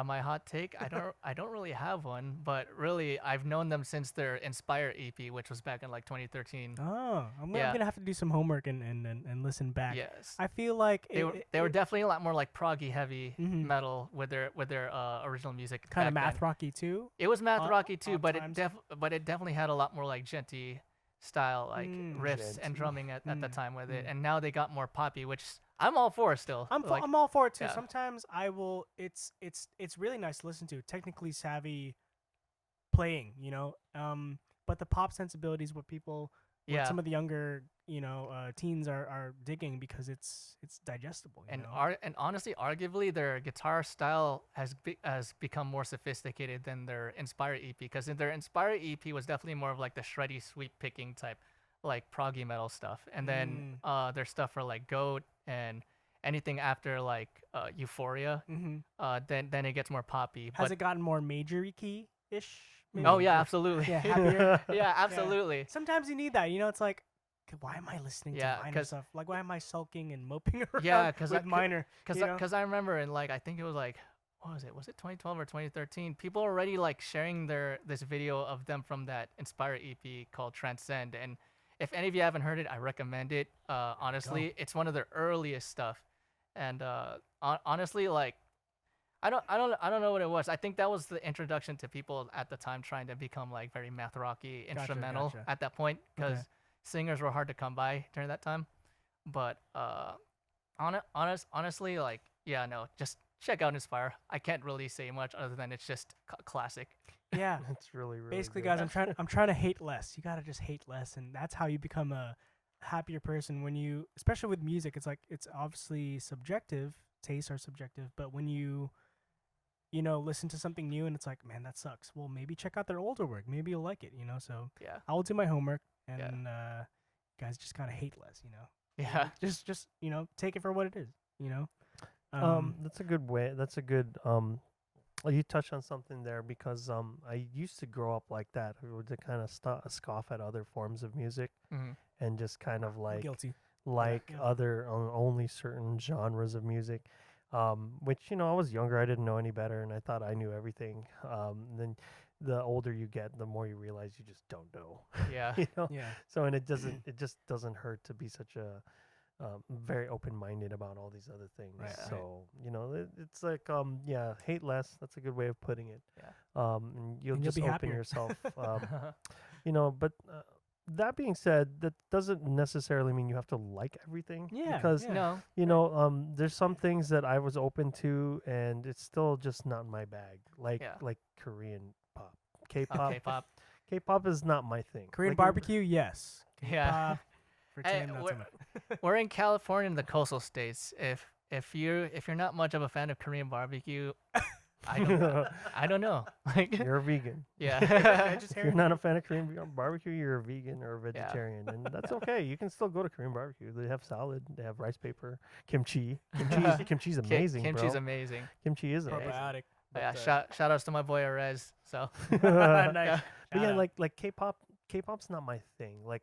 My hot take, I don't really have one, but really I've known them since their Inspire EP, which was back in like 2013. Oh, I'm gonna have to do some homework and listen back. Yes, I feel like they were definitely a lot more like proggy heavy metal with their original music. Kind of math rocky too. It was math rocky too, but it definitely had a lot more like genty style like riffs and drumming at the time with it, and now they got more poppy, which I'm all for still. I'm all for it too. Sometimes I will. It's really nice to listen to. Technically savvy playing, you know. But the pop sensibility is what people, some of the younger, teens are digging because it's digestible. And honestly, arguably their guitar style has become more sophisticated than their Inspire EP, because their Inspire EP was definitely more of like the shreddy sweep picking type, like proggy metal stuff, and then their stuff for like Goat and anything after like Euphoria, then it gets more poppy. Has it gotten more major key ish? Oh yeah, absolutely. Yeah, happier. Yeah, absolutely. Yeah. Sometimes you need that. You know, it's like, why am I listening to minor stuff? Like, why am I sulking and moping around with minor? Because I remember in like, I think it was like, what was it? Was it 2012 or 2013? People were already like sharing this video of them from that Inspire EP called Transcend, and if any of you haven't heard it, I recommend it. Honestly, it's one of their earliest stuff, and honestly, like I don't know what it was. I think that was the introduction to people at the time trying to become like very math rocky instrumental at that point, because singers were hard to come by during that time. But honestly, like no, just check out Inspire. I can't really say much other than it's just classic. Yeah, it's really basically, good. guys. I'm trying to hate less. You gotta just hate less, and that's how you become a happier person. When you, especially with music, it's like it's obviously subjective. Tastes are subjective, but when you listen to something new and it's like, man, that sucks. Well, maybe check out their older work. Maybe you'll like it. So I'll do my homework, and guys just gotta hate less. Yeah, just take it for what it is. That's a good way. That's a good you touched on something there, because I used to grow up like that, to kind of scoff at other forms of music, and just kind of like guilty, other only certain genres of music, which I was younger, I didn't know any better, and I thought I knew everything. Then the older you get, the more you realize you just don't know. Yeah, So it just doesn't hurt to be such a very open-minded about all these other things. Right. So it's like hate less. That's a good way of putting it. Yeah. And you'll be just open happier. yourself. But that being said, that doesn't necessarily mean you have to like everything. Yeah. Because no. there's some things that I was open to, and it's still just not my bag. Like Korean pop, K-pop. K-pop. K-pop is not my thing. Korean barbecue, yes. Yeah. Pretend We're in California, in the coastal states. If you're not much of a fan of Korean barbecue, I don't know. Like, you're a vegan. Yeah. If you're not a fan of Korean barbecue, you're a vegan or a vegetarian, and that's okay. You can still go to Korean barbecue. They have salad, they have rice paper, kimchi. Kimchi's amazing. Kimchi's bro. amazing. Kimchi is amazing. probiotic. Yeah. Shout outs to my boy Arez. So. Nice. But yeah, like K-pop's not my thing. Like,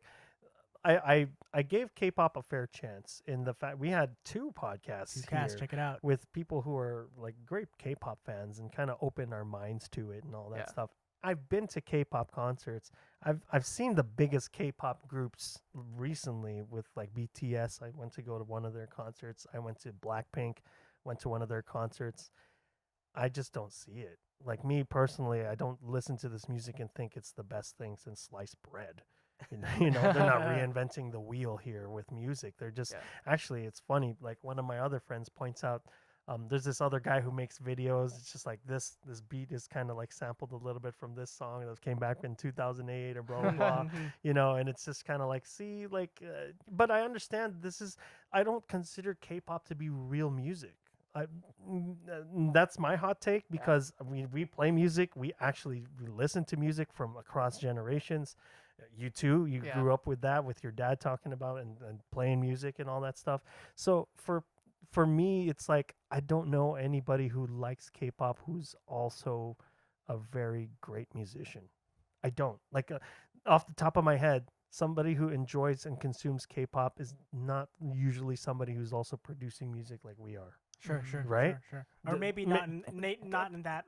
I gave K-pop a fair chance in the fact we had two podcasts here check it out, with people who are like great K-pop fans and kind of open our minds to it and all that stuff. I've been to K-pop concerts. I've seen the biggest K-pop groups recently with like BTS. I went to go to one of their concerts. I went to Blackpink, went to one of their concerts. I just don't see it. Like, me personally, I don't listen to this music and think it's the best thing since sliced bread. They're not reinventing the wheel here with music. They're just actually, it's funny. Like, one of my other friends points out, there's this other guy who makes videos. It's just like this beat is kind of like sampled a little bit from this song that came back in 2008 or blah blah blah. And it's just kind of like, see, like, but I understand I don't consider K-pop to be real music. That's my hot take, because we play music. We listen to music from across generations. You too, you grew up with that, with your dad talking about and playing music and all that stuff. So for me, it's like, I don't know anybody who likes K-pop who's also a very great musician. I don't. Like, off the top of my head, somebody who enjoys and consumes K-pop is not usually somebody who's also producing music like we are. Sure. Right? Sure. Or maybe not in that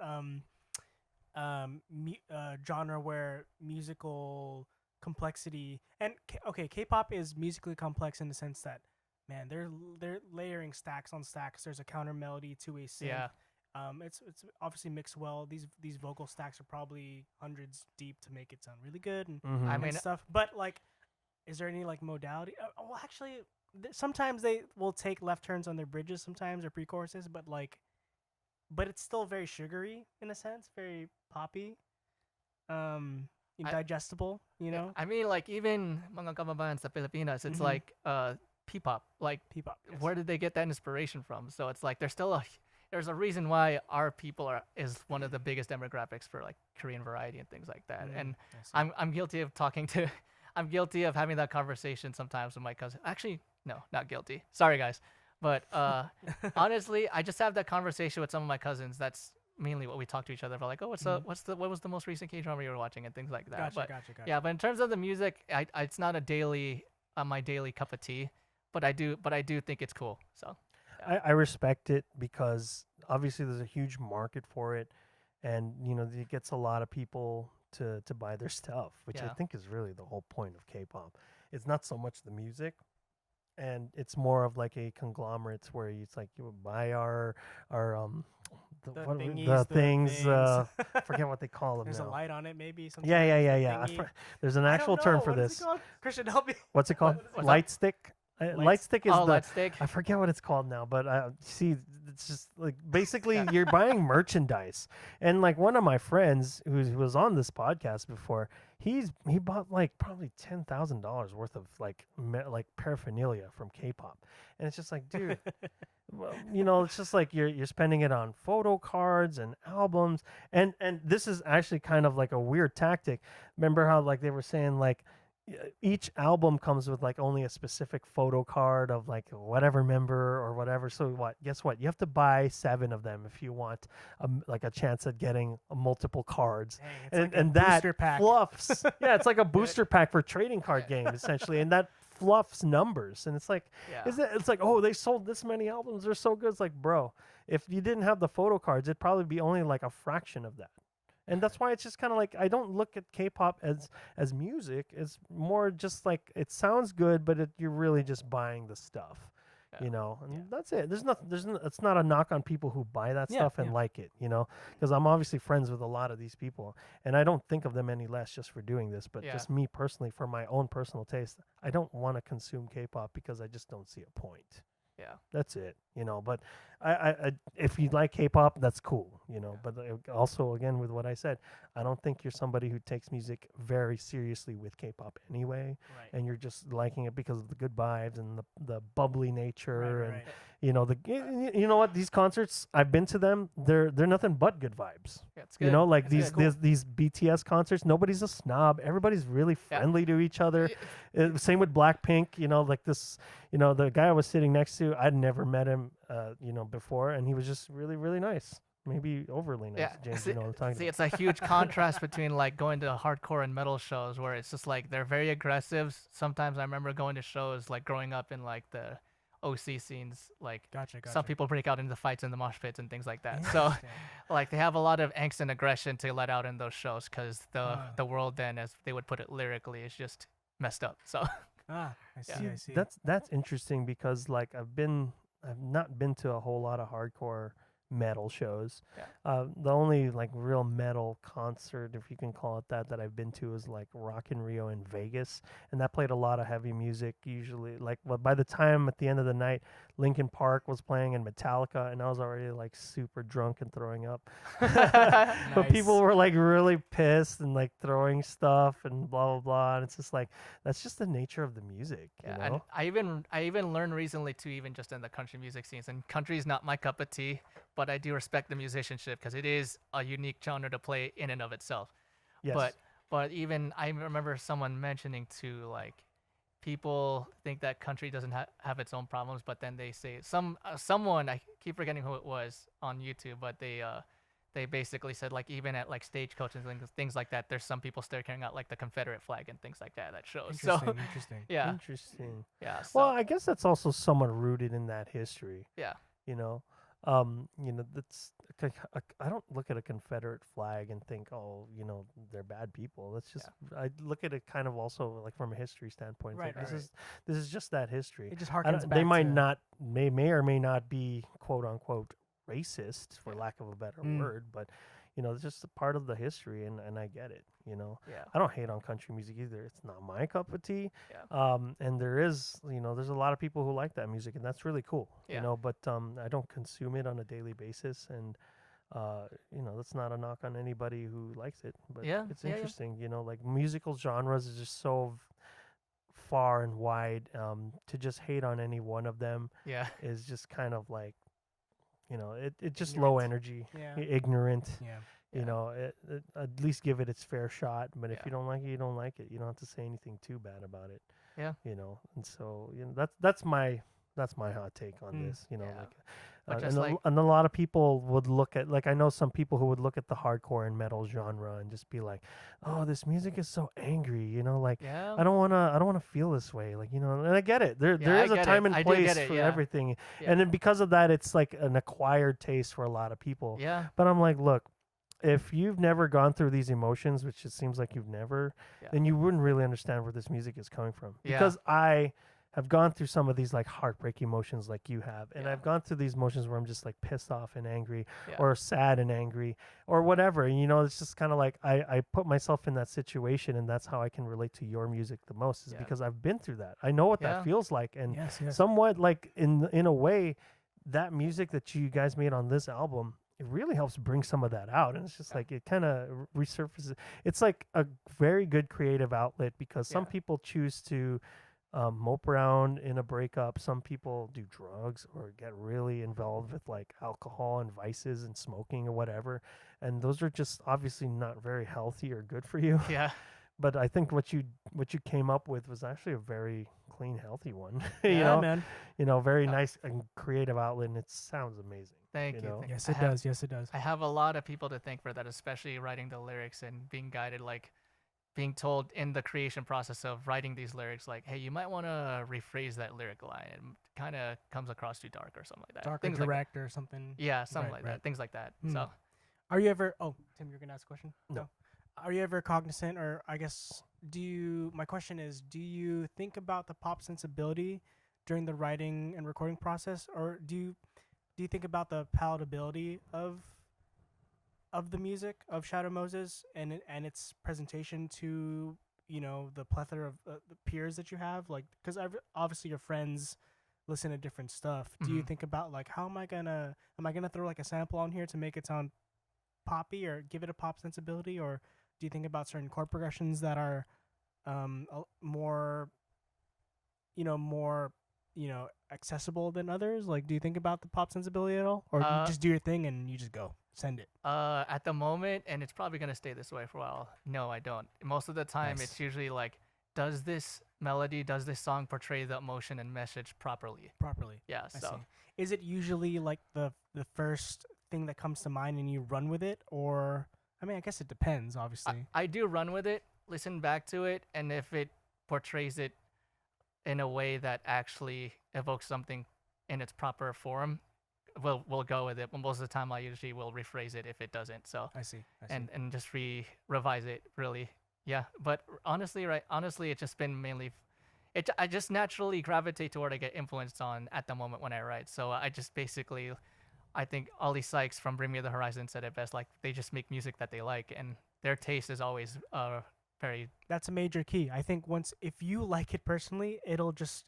genre where musical complexity and K-pop is musically complex in the sense that, man, they're layering stacks on stacks. There's a counter melody to a synth. Yeah. It's obviously mixed well. These vocal stacks are probably hundreds deep to make it sound really good and, and stuff. But like, is there any like modality? Well, actually, sometimes they will take left turns on their bridges, sometimes, or pre-choruses, but it's still very sugary in a sense, very poppy, digestible. I mean, like, even mga kababayan sa Pilipinas, it's like P-pop. Like, P-pop. Yes. Where did they get that inspiration from? So it's like there's a reason why our people is one of the biggest demographics for like Korean variety and things like that. And I'm guilty of I'm guilty of having that conversation sometimes with my cousin. Actually, no, not guilty. Sorry, guys. But honestly, I just have that conversation with some of my cousins. That's mainly what we talk to each other about. Like, oh, what was the most recent K-drama you were watching and things like that. Gotcha. Yeah, but in terms of the music, it's not my daily cup of tea. But I do think it's cool. So I respect it, because obviously there's a huge market for it, and it gets a lot of people to buy their stuff, which I think is really the whole point of K-pop. it's not so much the music, and it's more of like a conglomerate where it's like you would buy our the things. Forget what they call them. There's now. a light on it, maybe. Yeah. There's an actual term for this. Christian, help me. What's it called? Light stick. Light stick is light stick. I forget what it's called now, but see, it's just like basically you're buying merchandise. And like one of my friends who was on this podcast before, he bought like probably $10,000 worth of like paraphernalia from K-pop, and it's just like, dude, well, it's just like you're spending it on photo cards and albums, and this is actually kind of like a weird tactic. Remember how like they were saying like, each album comes with like only a specific photo card of like whatever member or whatever. So guess what? You have to buy 7 of them if you want like a chance at getting multiple cards. Dang, and that fluffs. Yeah, it's like a booster pack for trading card game essentially, and that fluffs numbers. And it's like, it's like, oh, they sold this many albums. They're so good. It's like, bro, if you didn't have the photo cards, it'd probably be only like a fraction of that. And that's why it's just kind of like I don't look at K-pop as music. It's more just like it sounds good, but you're really just buying the stuff, And that's it. It's not a knock on people who buy that stuff and like it, because I'm obviously friends with a lot of these people, and I don't think of them any less just for doing this, but just me personally, for my own personal taste, I don't want to consume K-pop because I just don't see a point. Yeah, that's it. But I if you like K-pop, that's cool. But also again with what I said, I don't think you're somebody who takes music very seriously with K-pop anyway, and you're just liking it because of the good vibes and the bubbly nature and you know what, these concerts, I've been to them. They're nothing but good vibes. Yeah, it's good. Like these BTS concerts, nobody's a snob. Everybody's really friendly to each other. Same with Blackpink. Like this. The guy I was sitting next to, I'd never met him. Before, and he was just really, really nice. Maybe overly nice. James, what I'm talking about. It's a huge contrast between like going to hardcore and metal shows where it's just like they're very aggressive. Sometimes I remember going to shows like growing up in like the OC scenes, like gotcha. Some people break out into fights in the mosh pits and things like that. So like they have a lot of angst and aggression to let out in those shows because the world then, as they would put it lyrically, is just messed up. So I see. That's interesting because like I've not been to a whole lot of hardcore metal shows. The only like real metal concert, if you can call it that I've been to is like Rock in Rio in Vegas, and that played a lot of heavy music. Usually, like by the time at the end of the night, Linkin Park was playing and Metallica, and I was already like super drunk and throwing up. But people were like really pissed and like throwing stuff and blah blah blah, and it's just like that's just the nature of the music. And I even learned recently too, even just in the country music scenes, and country is not my cup of tea, but I do respect the musicianship because it is a unique genre to play in and of itself. Yes. But even I remember someone mentioning too, like people think that country doesn't have its own problems, but then they say someone, I keep forgetting who it was on YouTube, but they basically said like even at like stagecoach and things like that, there's some people still carrying out like the Confederate flag and things like that shows. Interesting. Yeah. Interesting. Yeah. So, well, I guess that's also somewhat rooted in that history. Yeah. That's I don't look at a Confederate flag and think, oh, they're bad people. That's just I look at it kind of also like from a history standpoint. Right, This is just that history. It just harkens back. They may or may not be quote unquote racist, for lack of a better word, but it's just a part of the history, and I get it. I don't hate on country music either. It's not my cup of tea. And there's a lot of people who like that music, and that's really cool. But I don't consume it on a daily basis, and that's not a knock on anybody who likes it. But it's interesting. Like musical genres is just so far and wide. To just hate on any one of them is just kind of like it's just low energy, ignorant. At least give it its fair shot. But if you don't like it, you don't like it. You don't have to say anything too bad about it. And so that's my hot take on this. And a lot of people would look at, like, I know some people who would look at the hardcore and metal genre and just be like, oh, this music is so angry, I don't want to feel this way, and I get it. There is a time and place for everything. And then because of that, it's like an acquired taste for a lot of people. But I'm like, look, if you've never gone through these emotions, which it seems like you've never, then you wouldn't really understand where this music is coming from. Because I have gone through some of these like heartbreak emotions like you have, and I've gone through these emotions where I'm just like pissed off and angry, or sad and angry, or whatever. And, you know, it's just kind of like I put myself in that situation, and that's how I can relate to your music the most, is because I've been through that. I know what that feels like, and somewhat like in a way, that music that you guys made on this album, it really helps bring some of that out. And it's just like it kind of resurfaces. It's like a very good creative outlet, because some people choose to mope around in a breakup. Some people do drugs or get really involved with like alcohol and vices and smoking or whatever. And those are just obviously not very healthy or good for you. Yeah. But I think what you came up with was actually a very clean, healthy one. Man. You know, very nice and creative outlet, and it sounds amazing. Thank you. Yes, it does. Yes, it does. I have a lot of people to thank for that, especially writing the lyrics and being guided, like being told in the creation process of writing these lyrics, like, hey, you might want to rephrase that lyric line. It kind of comes across too dark or something like that. Dark or direct or something. Yeah, something like that. Things like that. So, are you ever? Oh, Tim, you're gonna ask a question. No. Are you ever cognizant, or I guess, my question is, do you think about the pop sensibility during the writing and recording process, or do you think about the palatability of the music of Shadow Moses and its presentation to, you know, the plethora of the peers that you have? Like, because obviously your friends listen to different stuff. Do you think about like, how am I gonna throw like a sample on here to make it sound poppy or give it a pop sensibility, or do you think about certain chord progressions that are more accessible than others? Like, do you think about the pop sensibility at all, or you just do your thing and you just go send it? At the moment, and it's probably gonna stay this way for a while, no, I don't. Most of the time, it's usually like, does this song portray the emotion and message properly? Yeah. I see. Is it usually like the first thing that comes to mind and you run with it, or? I mean, I guess it depends, obviously. I do run with it, listen back to it, and if it portrays it in a way that actually evokes something in its proper form, we'll go with it. But most of the time, I usually will rephrase it if it doesn't. So I see. And just revise it, really. Yeah. But honestly, it's just been mainly. I just naturally gravitate to what I get influenced on at the moment when I write. So I just basically. I think Ollie Sykes from Bring Me the Horizon said it best. Like, they just make music that they like, and their taste is always very. That's a major key. I think if you like it personally, it'll just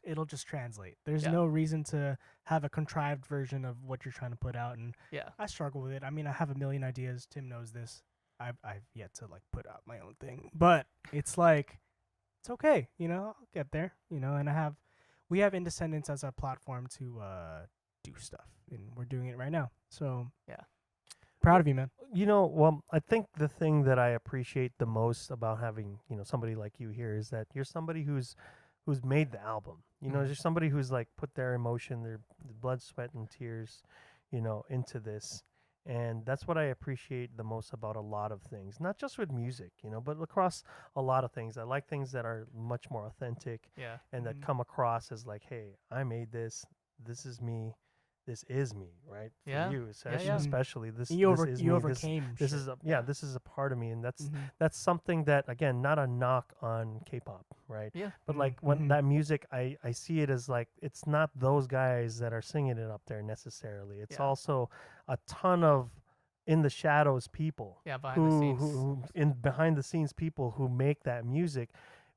translate. There's no reason to have a contrived version of what you're trying to put out. And I struggle with it. I mean, I have a million ideas. Tim knows this. I've yet to like put out my own thing, but it's like, it's okay. You know, I'll get there. You know, and we have Indescendants as a platform to do stuff, and we're doing it right now. So proud of you, man. You know, well, I think the thing that I appreciate the most about having, you know, somebody like you here is that you're somebody who's made the album. You know, you're somebody who's like put their emotion, their blood, sweat, and tears, you know, into this. And that's what I appreciate the most about a lot of things, not just with music, you know, but across a lot of things. I like things that are much more authentic, and that come across as like, hey, I made this. This is me. This is me, right? For you, especially this. You is me. overcame. This is this is a part of me, and that's something that, again, not a knock on K-pop, right? Yeah. But like when that music, I see it as like, it's not those guys that are singing it up there necessarily. It's also a ton of in the shadows people. Yeah, behind the scenes. Who behind the scenes people who make that music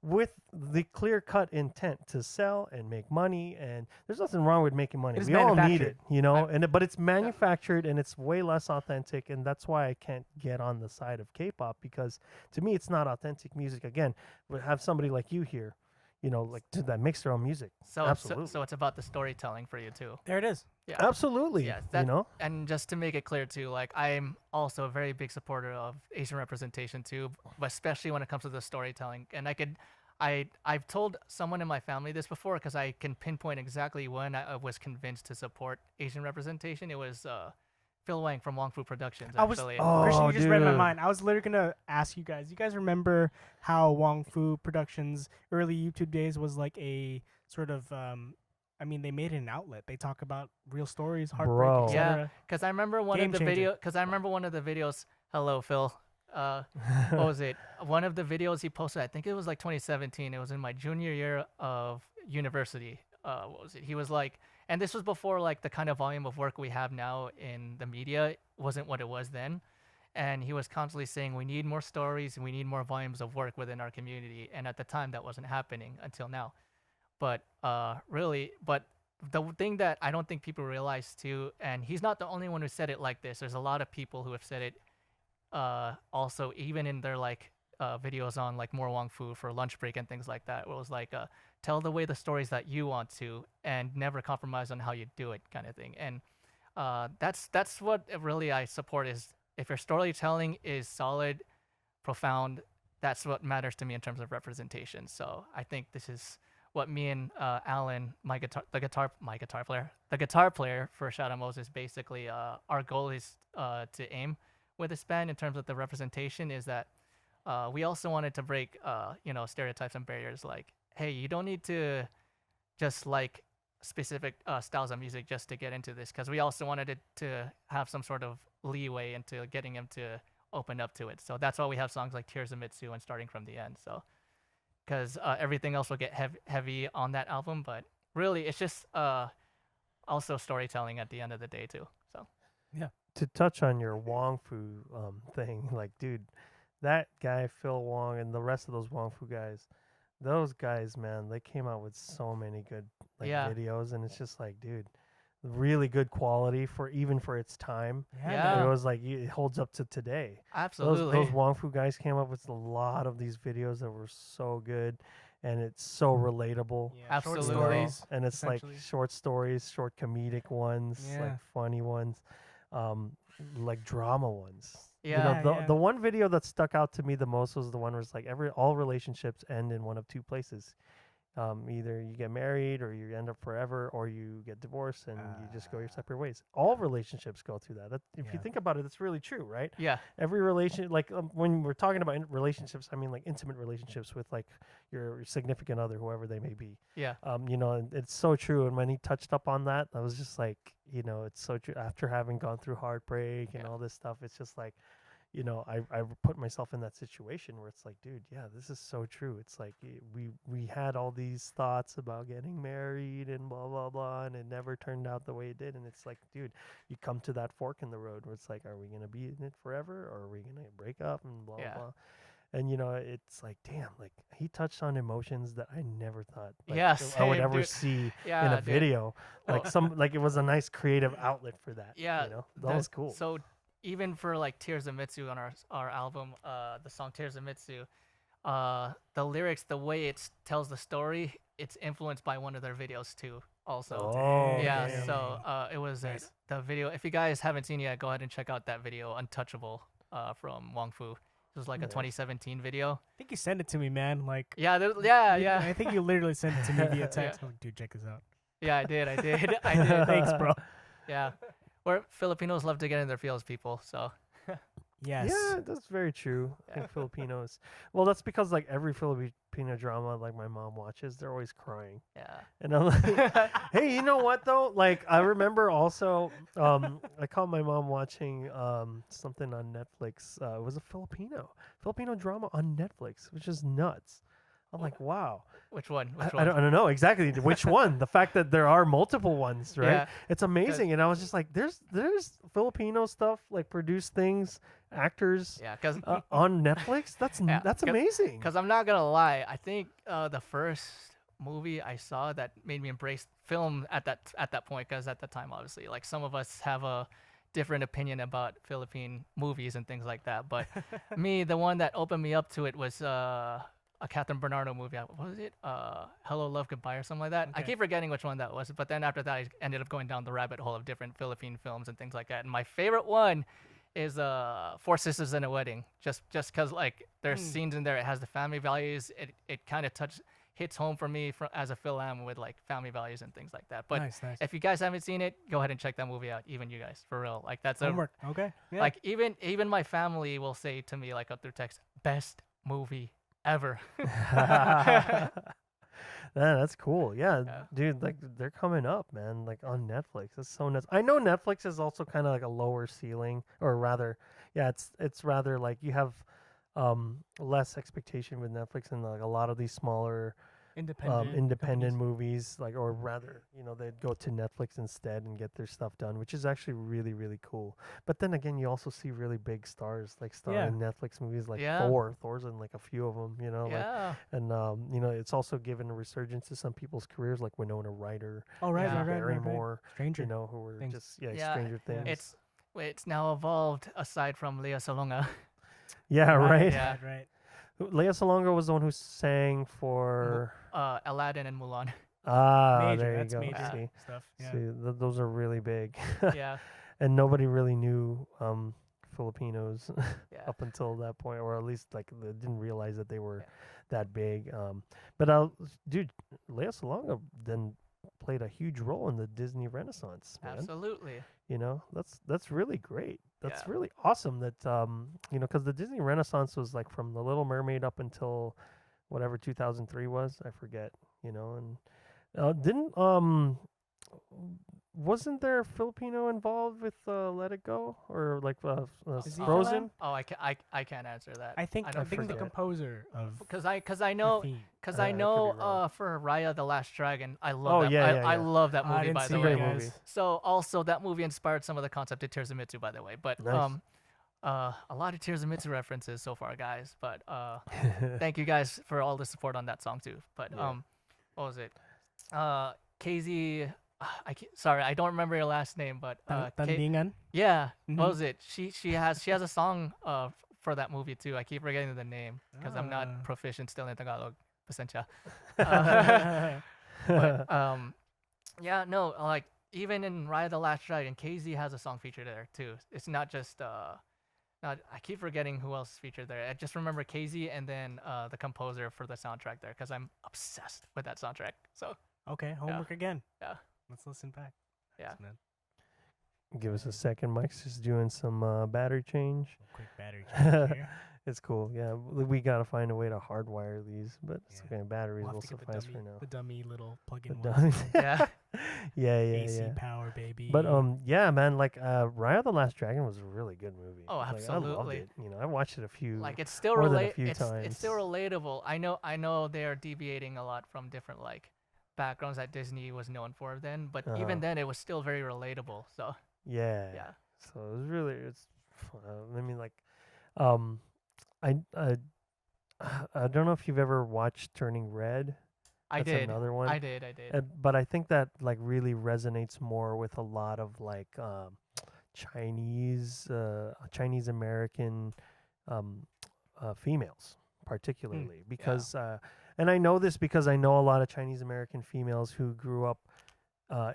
with the clear-cut intent to sell and make money. And there's nothing wrong with making money. We all need it, you know. But it's manufactured and it's way less authentic, and that's why I can't get on the side of K-pop, because to me it's not authentic music. Again, we have somebody like you here, you know, like that makes their own music. So absolutely. So it's about the storytelling for you too. There it is. Yeah, absolutely. Yeah, you know. And just to make it clear too, like, I'm also a very big supporter of Asian representation too, but especially when it comes to the storytelling. And I've told someone in my family this before, because I can pinpoint exactly when I was convinced to support Asian representation. It was Phil Wang from Wong Fu Productions. Actually. Christian, you just read my mind. I was literally gonna ask you guys. You guys remember how Wong Fu Productions early YouTube days was like a sort of I mean, they made it an outlet. They talk about real stories, heartbreak, etc. Yeah, because I remember one of the videos Hello, Phil. What was it? One of the videos he posted, I think it was like 2017. It was in my junior year of university. What was it? He was like, and this was before like the kind of volume of work we have now in the media wasn't what it was then. And he was constantly saying we need more stories and we need more volumes of work within our community. And at the time, that wasn't happening until now. But but the thing that I don't think people realize too, and he's not the only one who said it like this. There's a lot of people who have said it also even in their like videos on like more Wong Fu for lunch break and things like that, where it was like tell the way the stories that you want to and never compromise on how you do it kind of thing. And that's what really I support is if your storytelling is solid, profound, that's what matters to me in terms of representation. So I think this is what me and Alan, the guitar player for Shadow Moses, basically our goal is to aim with this band in terms of the representation is that we also wanted to break stereotypes and barriers. Like, hey, you don't need to just like specific styles of music just to get into this, because we also wanted it to have some sort of leeway into getting him to open up to it. So that's why we have songs like Tears of Mitsu and Starting from the End. So because everything else will get heavy on that album, but really it's just also storytelling at the end of the day too. So yeah. To touch on your Wong Fu thing, like, dude, that guy Phil Wong and the rest of those Wong Fu guys, those guys, man, they came out with so many good videos, and it's just like, dude, really good quality for its time. Yeah. It was like it holds up to today. Absolutely. Those Wong Fu guys came up with a lot of these videos that were so good, and it's so relatable. Yeah, absolutely. Short stories, and it's like short stories, short comedic ones, like funny ones, like drama ones. Yeah. The one video that stuck out to me the most was the one where it's like all relationships end in one of two places. Either you get married or you end up forever, or you get divorced and you just go your separate ways. All relationships go through that. If you think about it, it's really true, right? Yeah. Every relation, like when we're talking about relationships, I mean like intimate relationships with like your significant other, whoever they may be. Yeah. And it's so true. And when he touched up on that, I was just like, it's so true. After having gone through heartbreak and all this stuff, it's just like, I put myself in that situation where it's like, dude, yeah, this is so true. It's like we had all these thoughts about getting married and blah, blah, blah, and it never turned out the way it did. And it's like, dude, you come to that fork in the road where it's like, are we going to be in it forever, or are we going to break up and blah, blah. And, it's like, damn, like he touched on emotions that I never thought I would ever see in a video. Like like it was a nice creative outlet for that. Yeah. That was cool. So even for like Tears of Mitsu on our album, the song Tears of Mitsu, the lyrics, the way it tells the story, it's influenced by one of their videos too. Also, Damn. So it was nice. The video. If you guys haven't seen it yet, go ahead and check out that video, Untouchable, from Wong Fu. It was like a 2017 video. I think you sent it to me, man. Like yeah. I think you literally sent it to me via text. Like, dude, check this out. Yeah, I did. Thanks, bro. Yeah. Where Filipinos love to get in their feels, people. So. Yes. Yeah, that's very true. I think Filipinos. Well, that's because like every Filipino drama, like my mom watches, they're always crying. Yeah. And I'm like, hey, you know what though? Like I remember also, I caught my mom watching something on Netflix. It was a Filipino drama on Netflix, which is nuts. I'm like, wow. Which one? I don't know exactly which one. The fact that there are multiple ones, right? Yeah. It's amazing. And I was just like, there's Filipino stuff, like produced things, actors on Netflix. That's amazing. Because I'm not gonna lie, I think the first movie I saw that made me embrace film at that point, because at the time, obviously, like some of us have a different opinion about Philippine movies and things like that. But me, the one that opened me up to it was a Catherine Bernardo movie. What was it? Hello, Love, Goodbye, or something like that. Okay. I keep forgetting which one that was. But then after that, I ended up going down the rabbit hole of different Philippine films and things like that. And my favorite one is Four Sisters and a Wedding. Just because like there's scenes in there. It has the family values. It kind of hits home for me as a Phil-am with like family values and things like that. But nice. If you guys haven't seen it, go ahead and check that movie out. Even you guys, for real. Like that's homework. Okay. Yeah. Like even my family will say to me like up through text, best movie ever. That's cool. Yeah, dude, like they're coming up, man, like on Netflix. That's so nuts. I know Netflix is also kind of like a lower ceiling, or rather, yeah, it's rather like you have less expectation with Netflix and like a lot of these smaller independent companies. movies, like, or rather, they'd go to Netflix instead and get their stuff done, which is actually really, really cool. But then again, you also see really big stars like starring Netflix movies, like Thor's in like a few of them, Yeah. like, and it's also given a resurgence to some people's careers, like Winona Ryder, Oh, right, Yeah. Barrymore, Stranger. who were Things. just Yeah, Stranger Things. It's now evolved aside from Lea Salonga. Yeah, right. Yeah. Right. Lea Salonga was the one who sang for Aladdin and Mulan. There you That's go. major See, stuff. Yeah. see, those are really big. Yeah. And nobody really knew Filipinos Yeah. up until that point, or at least like they didn't realize that they were Yeah. that big. But dude, Lea Salonga then played a huge role in the Disney Renaissance, man. Absolutely. That's really great. That's Yeah. really awesome that because the Disney Renaissance was like from The Little Mermaid up until whatever 2003 was, I forget, and didn't wasn't there a Filipino involved with Let It Go or like Is he Frozen? Frozen? Oh, I can't answer that. I think the forget. composer of because I the know theme. because I I could be know wrong. for Raya the Last Dragon, I Oh, love that. yeah, I yeah. love that I movie, didn't by see the it, Great way. movie. guys. So also that movie inspired some of the concept of Tears of Mitsu, by the way. But Nice. a lot of Tears of Mitsu references so far, guys. But thank you guys for all the support on that song too. But Yeah. what was it? KZ. Sorry, I don't remember your last name, but Tandingan. yeah, Mhm. what was it? She has a song for that movie too. I keep forgetting the name because I'm Ah. not proficient still in Tagalog. Pasensya. Ah. But yeah, no, like even in Raya the Last Dragon, KZ has a song featured there too. It's not just not, I keep forgetting who else is featured there. I just remember KZ and then the composer for the soundtrack there because I'm obsessed with that soundtrack. So Okay, homework again. Yeah. Let's listen back. Yeah. Thanks, man. Give us a second. Mike's just doing some battery change. Quick battery change here. It's cool. Yeah, we gotta find a way to hardwire these, but it's Yeah. okay. Batteries We'll will have to get suffice for now. the dummy little The plug-in dummy- ones. Yeah. yeah, AC yeah. power, baby. But yeah, man, like Raya the Last Dragon was a really good movie. Oh, Like, I loved absolutely. it. I watched it a few. Like it's still more than a few it's still times. relatable. I know they are deviating a lot from different like backgrounds that Disney was known for then, but Uh-huh. even then it was still very relatable. So Yeah. yeah. So it was really I mean, like, I I don't know if you've ever watched Turning Red. I That's did. another one. I did. But I think that like really resonates more with a lot of like Chinese American females, particularly because and I know this because I know a lot of Chinese American females who grew up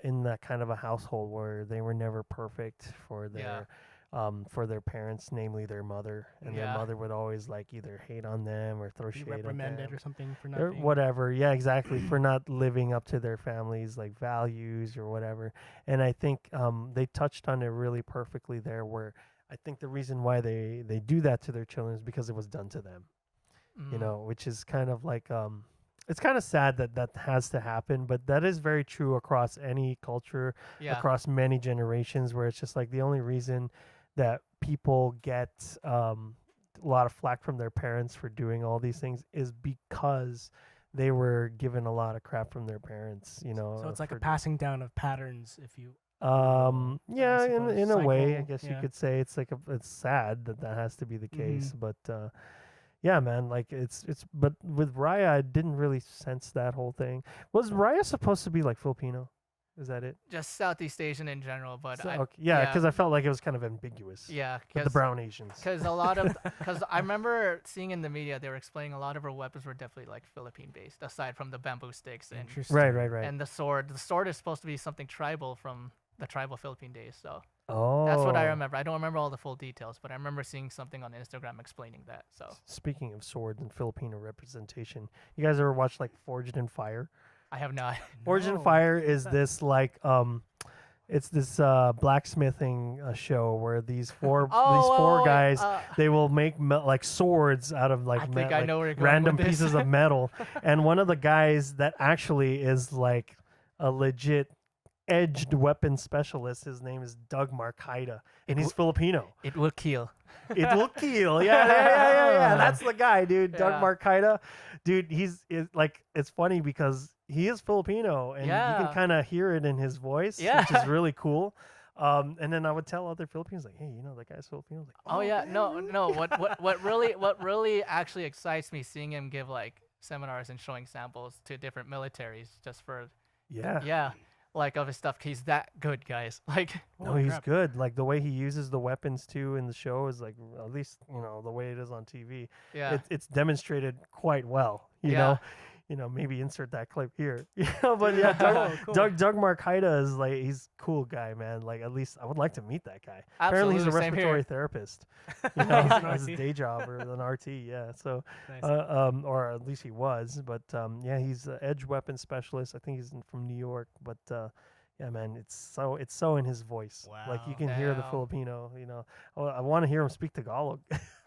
in that kind of a household where they were never perfect for their parents, namely their mother, and their mother would always like either hate on them or throw Be shade at reprimanded them. or something for not Or being. whatever, yeah, exactly, for not living up to their family's like values or whatever. And I think they touched on it really perfectly there, where I think the reason why they do that to their children is because it was done to them, which is kind of like it's kind of sad that has to happen, but that is very true across any culture, across many generations, where it's just like the only reason that people get a lot of flack from their parents for doing all these things is because they were given a lot of crap from their parents, So it's like a passing down of patterns, if you. yeah, in a way, I cycle, guess you yeah. could say it's like it's sad that has to be the case, but yeah, man, like but with Raya, I didn't really sense that whole thing. Was Raya supposed to be like Filipino? Is that it? Just Southeast Asian in general, but Yeah, because I felt like it was kind of ambiguous. yeah, With the brown Asians. because a lot of because I remember seeing in the media they were explaining a lot of her weapons were definitely like Philippine based, aside from the bamboo sticks and Interesting. Right. and the sword. The sword is supposed to be something tribal from the tribal Philippine days. So Oh. that's what I remember. I don't remember all the full details, but I remember seeing something on Instagram explaining that. So Speaking of swords and Filipino representation, you guys ever watch like Forged in Fire? I have not. Forged in No. Fire is this like it's this blacksmithing show where these four guys they will make like swords out of like, I think I know where you're going random with this. pieces of metal, and one of the guys that actually is like a legit edged weapon specialist. His name is Doug Marcaida, and he's Filipino. It will kill. It will kill. Yeah. That's the guy, dude. Doug Marcaida. Dude, it's funny because he is Filipino, and you can kind of hear it in his voice, which is really cool. And then I would tell other Filipinos, like, hey, that guy's Filipino. Like, oh yeah, no. What really actually excites me, seeing him give like seminars and showing samples to different militaries, just for like of his stuff. He's that good, guys. Like, no, he's good. Like the way he uses the weapons too in the show is like, at least the way it is on TV. Yeah, it's demonstrated quite well. You know. Maybe insert that clip here. But yeah, Doug Marcaida is like, he's a cool guy, man. Like, at least I would like to meet that guy. Absolutely, apparently he's a respiratory therapist. As his day job or an RT. Yeah, so Nice. or at least he was. But he's an edge weapon specialist. I think he's from New York. But yeah, man, it's so in his voice. Wow. Like you can hear the Filipino. I want to hear him speak Tagalog.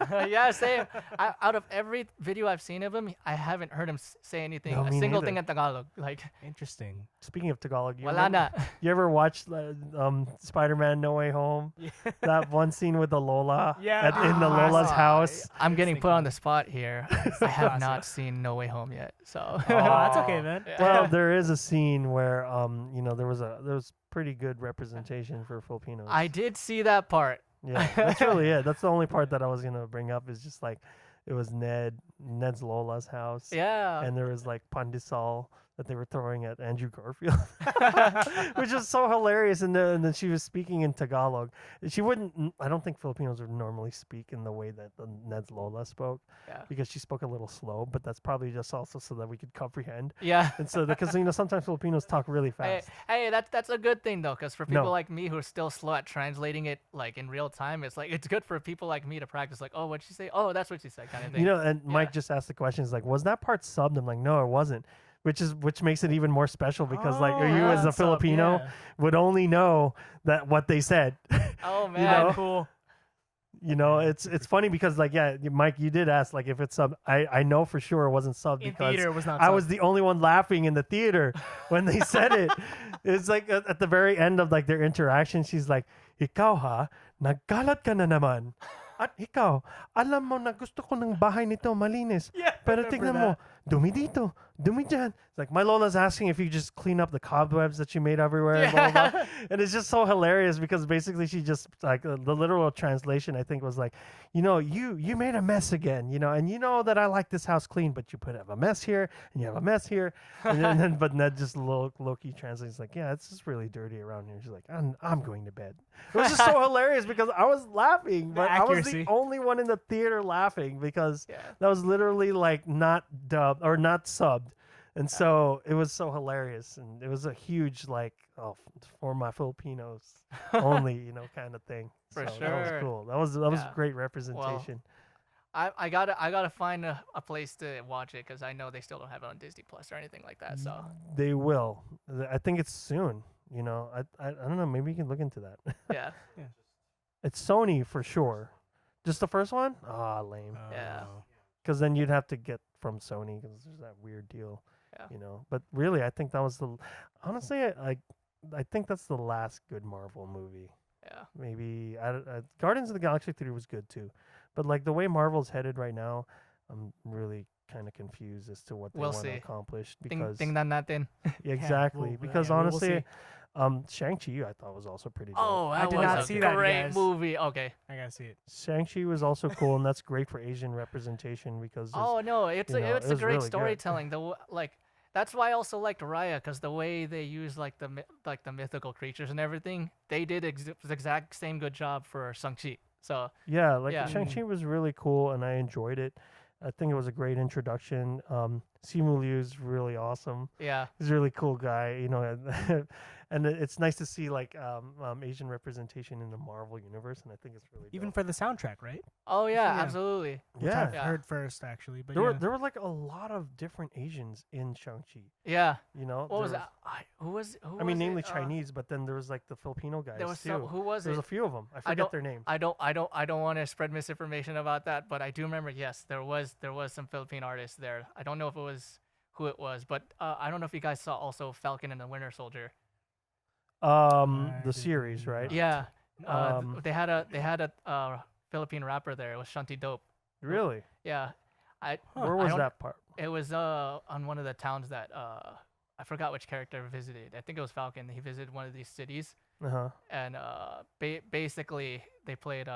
Yeah, same. Out of every video I've seen of him, I haven't heard him say anything, No, a me single neither. thing in Tagalog. Like, Interesting. Speaking of Tagalog, wala na. you ever watched Spider-Man No Way Home? Yeah. That one scene with the Lola Yeah. in the Lola's house. I'm getting put thinking on the spot here. I have not seen No Way Home yet, so. Oh, that's okay, man. Yeah. Well, there is a scene where there was pretty good representation for Filipinos. I did see that part. Yeah, that's really it. That's the only part that I was gonna bring up, is just like it was Ned's Lola's house. Yeah. And there was like pandesal that they were throwing at Andrew Garfield, which is so hilarious. And then she was speaking in Tagalog. She wouldn't. I don't think Filipinos would normally speak in the way that Ned's Lola spoke, because she spoke a little slow. But that's probably just also so that we could comprehend. Yeah. And so because sometimes Filipinos talk really fast. Hey, that's a good thing though, because for people like me who are still slow at translating it like in real time, it's like it's good for people like me to practice. Like, oh, what'd she say? Oh, that's what she said, kind of thing. And Mike just asked the question. He's like, was that part subbed? I'm like, no, it wasn't. Which makes it even more special, because like you as a Filipino would only know that what they said. Oh man, cool. It's funny because like Mike, you did ask like if it's sub. I know for sure it wasn't subbed In because theater, it was not I subbed. was the only one laughing in the theater when they said it. It's like at the very end of like their interaction, she's like, "Ikaw ha, nagkalat ka na naman. At ikaw, alam mo na gusto ko ng bahay nito malinis. Yeah, Pero remember tignan that. mo, dumi dito, dumi dyan." It's like my Lola's asking if you just clean up the cobwebs that she made everywhere. And, blah, blah, blah. And it's just so hilarious because basically she just like the literal translation I think was like, you made a mess again, and you know that I like this house clean, but you have a mess here and you have a mess here. And then but Ned just low-key translates like, yeah, it's just really dirty around here. She's like, I'm going to bed. It was just so hilarious because I was laughing, but I was the only one in the theater laughing because that was literally like not dubbed or not subbed. And so it was so hilarious, and it was a huge for my Filipinos only, kind of thing. For so sure. That was cool. That was great representation. Well, I gotta find a place to watch it, because I know they still don't have it on Disney Plus or anything like that. So they will. I think it's soon. I don't know. Maybe you can look into that. yeah. It's Sony for sure. Just the first one? Ah, lame. Yeah. Because then you'd have to get from Sony because there's that weird deal. But really, I think that was honestly, I think that's the last good Marvel movie. Yeah. Maybe Guardians of the Galaxy 3 was good too, but like the way Marvel's headed right now, I'm really kind of confused as to what they want to accomplish. Because tingnan natin. Exactly. Because honestly, Shang-Chi I thought was also pretty dope. Oh, I did not see that, great guys. movie. Okay. I gotta see it. Shang-Chi was also cool, and that's great for Asian representation because Oh no, it's a it was great really good. storytelling. That's why I also liked Raya, because the way they use the mythical creatures and everything, they did the exact same good job for Shang-Chi. So yeah, Shang-Chi was really cool, and I enjoyed it. I think it was a great introduction. Simu Liu's really awesome. Yeah, he's a really cool guy, and it's nice to see Asian representation in the Marvel universe, and I think it's really Even dope. for the soundtrack, right? Oh yeah, Yeah. absolutely. Which Yeah. I've heard first actually, but There were like a lot of different Asians in Shang-Chi. Yeah. What was that? Who was namely it? Chinese, but then there was like the Filipino guys There was too. who was There it? was a few of them. I forget their names. I don't want to spread misinformation about that, but I do remember. Yes, there was some Philippine artists there. I don't know if it was who it was, but I don't know if you guys saw also Falcon and the Winter Soldier. The series, right? Yeah. Um, They had a Philippine rapper there. It was Shanti Dope. Really? Yeah. Where I was don't- that part? It was on one of the towns that I forgot which character visited. I think it was Falcon. He visited one of these cities, Uh-huh. and basically they played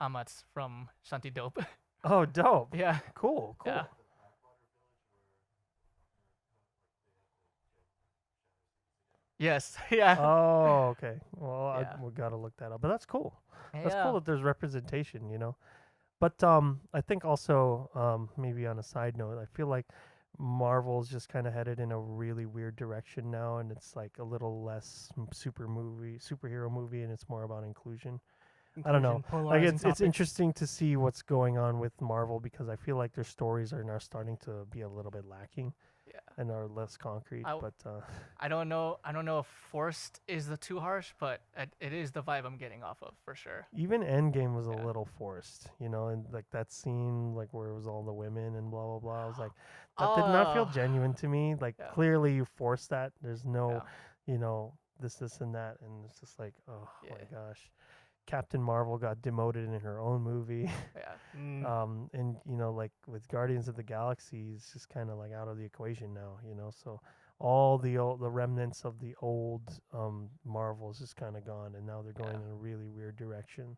Amats from Shanti Dope. Oh, dope. Yeah. Cool. Yeah. Yes. Yeah. Oh, okay. Well, Yeah. we gotta look that up. But that's cool. That's Yeah. cool that there's representation, you know. But I think also maybe on a side note, I feel like Marvel's just kind of headed in a really weird direction now, and it's like a little less superhero movie, and it's more about inclusion. I don't know. Like it's interesting to see what's going on with Marvel because I feel like their stories are now starting to be a little bit lacking. Yeah. And are less concrete, but I don't know if forced is the too harsh, but it is the vibe I'm getting off of for sure. even Endgame was a little forced, you know, and like that scene, like where it was all the women and blah blah blah. I was like, that did not feel genuine to me. Like clearly you forced that. There's no, you know, this and that, and it's just like, oh my gosh. Captain Marvel got demoted in her own movie. Yeah. And you know, like with Guardians of the Galaxy, it's just kind of like out of the equation now, you know. So all the remnants of the old Marvel is just kind of gone, and now they're going in a really weird direction.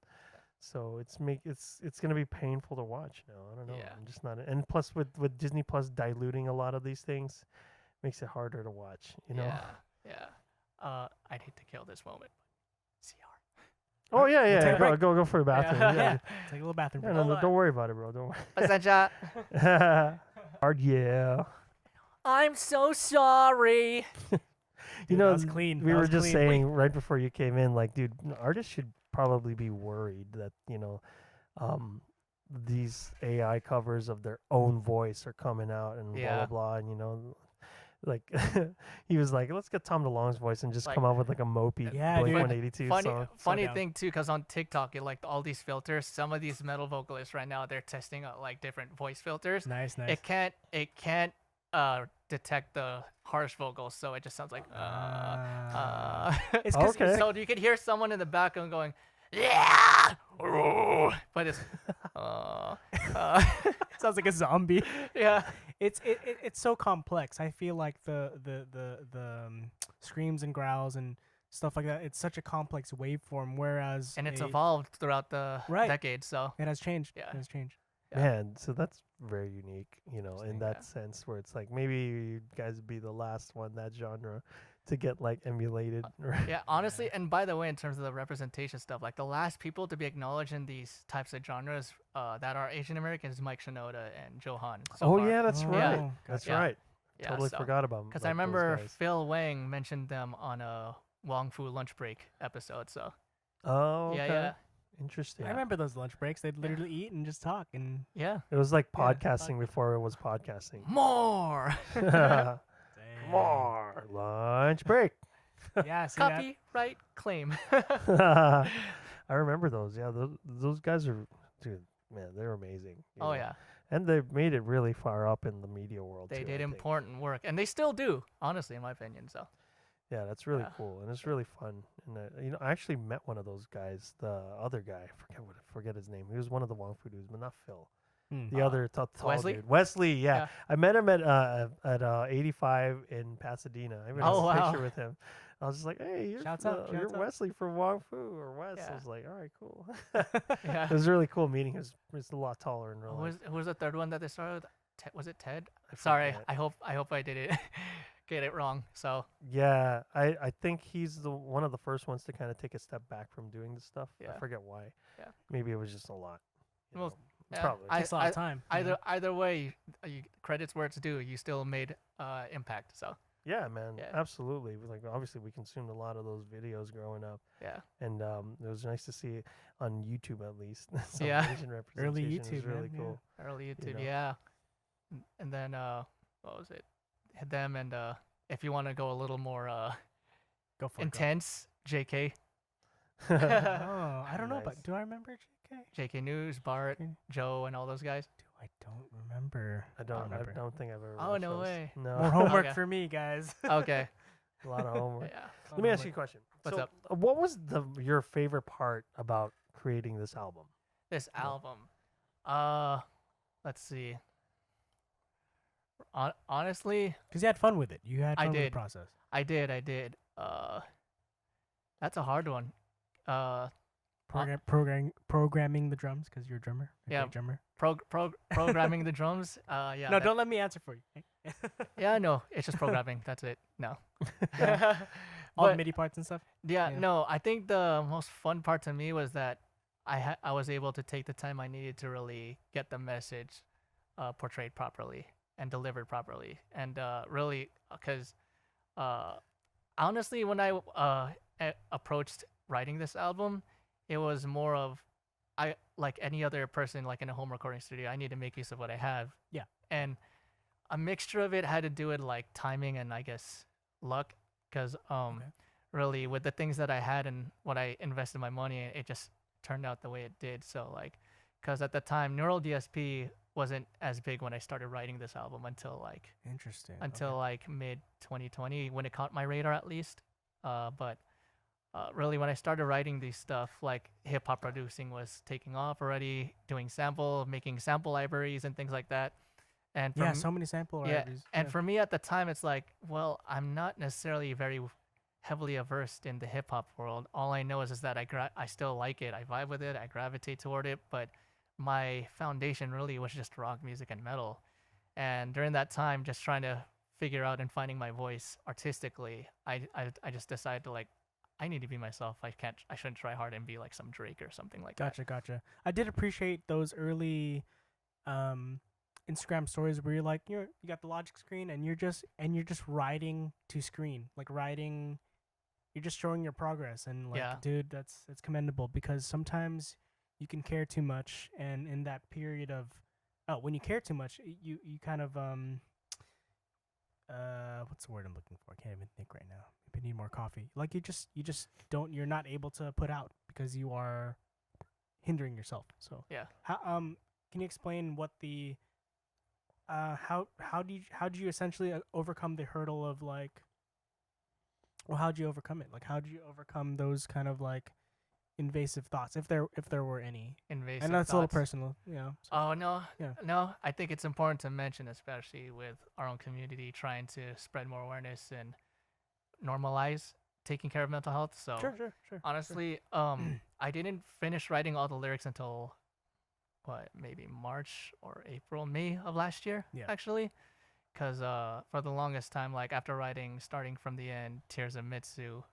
So it's gonna be painful to watch now. I don't know. Yeah. I'm just not. And plus, with Disney Plus diluting a lot of these things, makes it harder to watch. You know. Yeah. I'd hate to kill this moment. CR. Oh yeah. Take a Go for a bathroom. Yeah. Take a little bathroom Yeah, break. no, don't worry about it, bro. Don't worry. Pasensya. Hard, yeah. I'm so sorry. Dude, know, that was clean. We That were was just clean. saying right before you came in, like, dude, artists should probably be worried that, you know, these AI covers of their own voice are coming out and blah blah blah, and you know, like he was like, let's get Tom DeLonge's voice and just come out with like a mopey Blink-182 song. Funny thing too, because on TikTok, like all these filters, some of these metal vocalists right now, they're testing out like different voice filters. Nice. It can't detect the harsh vocals, so it just sounds like It's okay. So you could hear someone in the background going, yeah, but it's sounds like a zombie. yeah. It's so complex. I feel like the screams and growls and stuff like that. It's such a complex waveform. Whereas It's evolved throughout the decades, so it has changed. Yeah. It has changed. Yeah. Man, so that's very unique, you know, in that sense where it's like maybe you guys would be the last one that genre to get like emulated. Yeah, honestly, and by the way, in terms of the representation stuff, like the last people to be acknowledged in these types of genres that are Asian American is Mike Shinoda and Johan. So far. Yeah, that's right. Oh, That's yeah. right. Yeah, Totally forgot about them. Because I remember Phil Wang mentioned them on a Wong Fu lunch break episode. So. Oh, okay. Yeah. Interesting. I remember those lunch breaks. They'd literally eat and just talk and yeah. It was like podcasting before it was podcasting. More. More lunch break. Yeah, see Copyright claim. I remember those. Yeah, those guys are, dude, man, they're amazing. Oh yeah. And they've made it really far up in the media world. They too, did important work, and they still do, honestly, in my opinion. So. Yeah, that's really cool, and it's really fun. And you know, I actually met one of those guys, the other guy. Forget his name. He was one of the Wong Fu dudes, but not Phil. The other tall Wesley? dude. Wesley, yeah. I met him at 85 in Pasadena. I even have a picture with him. I was just like, hey, you're Wesley from Wong Fu or Wes. I was like, all right, cool. It was really cool meeting him. He was a lot taller in real life. Who was the third one that they started with? Was it Ted? Sorry, I hope I didn't get it wrong. So yeah, I think he's one of the first ones to kind of take a step back from doing this stuff. I forget why. Yeah. Maybe it was just a lot. Well, probably takes a lot of time. Either way, credits where it's due. You still made impact. So yeah, man, absolutely. Like obviously, we consumed a lot of those videos growing up. Yeah, and it was nice to see on YouTube at least. Asian representation. Early YouTube, was really cool. Early YouTube, you know? yeah. And then what was it? Them and if you want to go a little more go for intense, JK. Oh, I don't know, but do I remember JK? JK News, Bart, Joe, and all those guys. I don't remember. I don't think I've ever. Oh no way! No. More homework for me, guys. Okay. A lot of homework. Yeah. Let me ask you a question. What's up? What was your favorite part about creating this album? This album. Let's see. Honestly, Because you had fun with it. You had fun with the did. process. I did. That's a hard one. Programming the drums because you're a drummer. Yeah. Drummer. Programming the drums. Yeah. No, don't let me answer for you. Yeah, no, it's just programming. That's it. No. All the But- MIDI parts and stuff. Yeah, Yeah. no. I think the most fun part to me was that I was able to take the time I needed to really get the message portrayed properly and delivered properly, and really, because honestly, when I approached writing this album, it was more of I like any other person, like in a home recording studio. I need to make use of what I have. Yeah. And a mixture of it had to do with like timing and I guess luck, because really with the things that I had and what I invested my money in, it just turned out the way it did. So like, because at the time Neural DSP wasn't as big when I started writing this album until Interesting. like mid 2020 when it caught my radar at least. But really when I started writing these stuff, like hip hop producing was taking off already, making sample libraries and things like that. And Yeah, so many sample libraries. and for me at the time, it's like, well, I'm not necessarily very heavily averse in the hip hop world. All I know is that I still like it. I vibe with it. I gravitate toward it. But my foundation really was just rock music and metal. And during that time, just trying to figure out and finding my voice artistically, I just decided to like, I need to be myself. I shouldn't try hard and be like some Drake or something like that. Gotcha. I did appreciate those early Instagram stories where you're like you got the Logic screen and you're just writing to screen, like writing. You're just showing your progress and like, Yeah. dude, that's commendable because sometimes you can care too much, and in that period of when you care too much, you kind of what's the word I'm looking for? I can't even think right now. Maybe I need more coffee. Like you just you're not able to put out because you are hindering yourself. So Yeah. how can you explain what the how do you essentially overcome the hurdle of like, well, how'd you overcome it? Like how'd you overcome those kind of like invasive thoughts, if there were any? Invasive And that's thoughts. a little personal, you know. So. Oh no, Yeah. no. I think it's important to mention, especially with our own community, trying to spread more awareness and normalize taking care of mental health. So Sure. honestly, I didn't finish writing all the lyrics until maybe March or May of last year. Yeah. Actually, because for the longest time, like after writing starting from the end, Tears of Mitsu,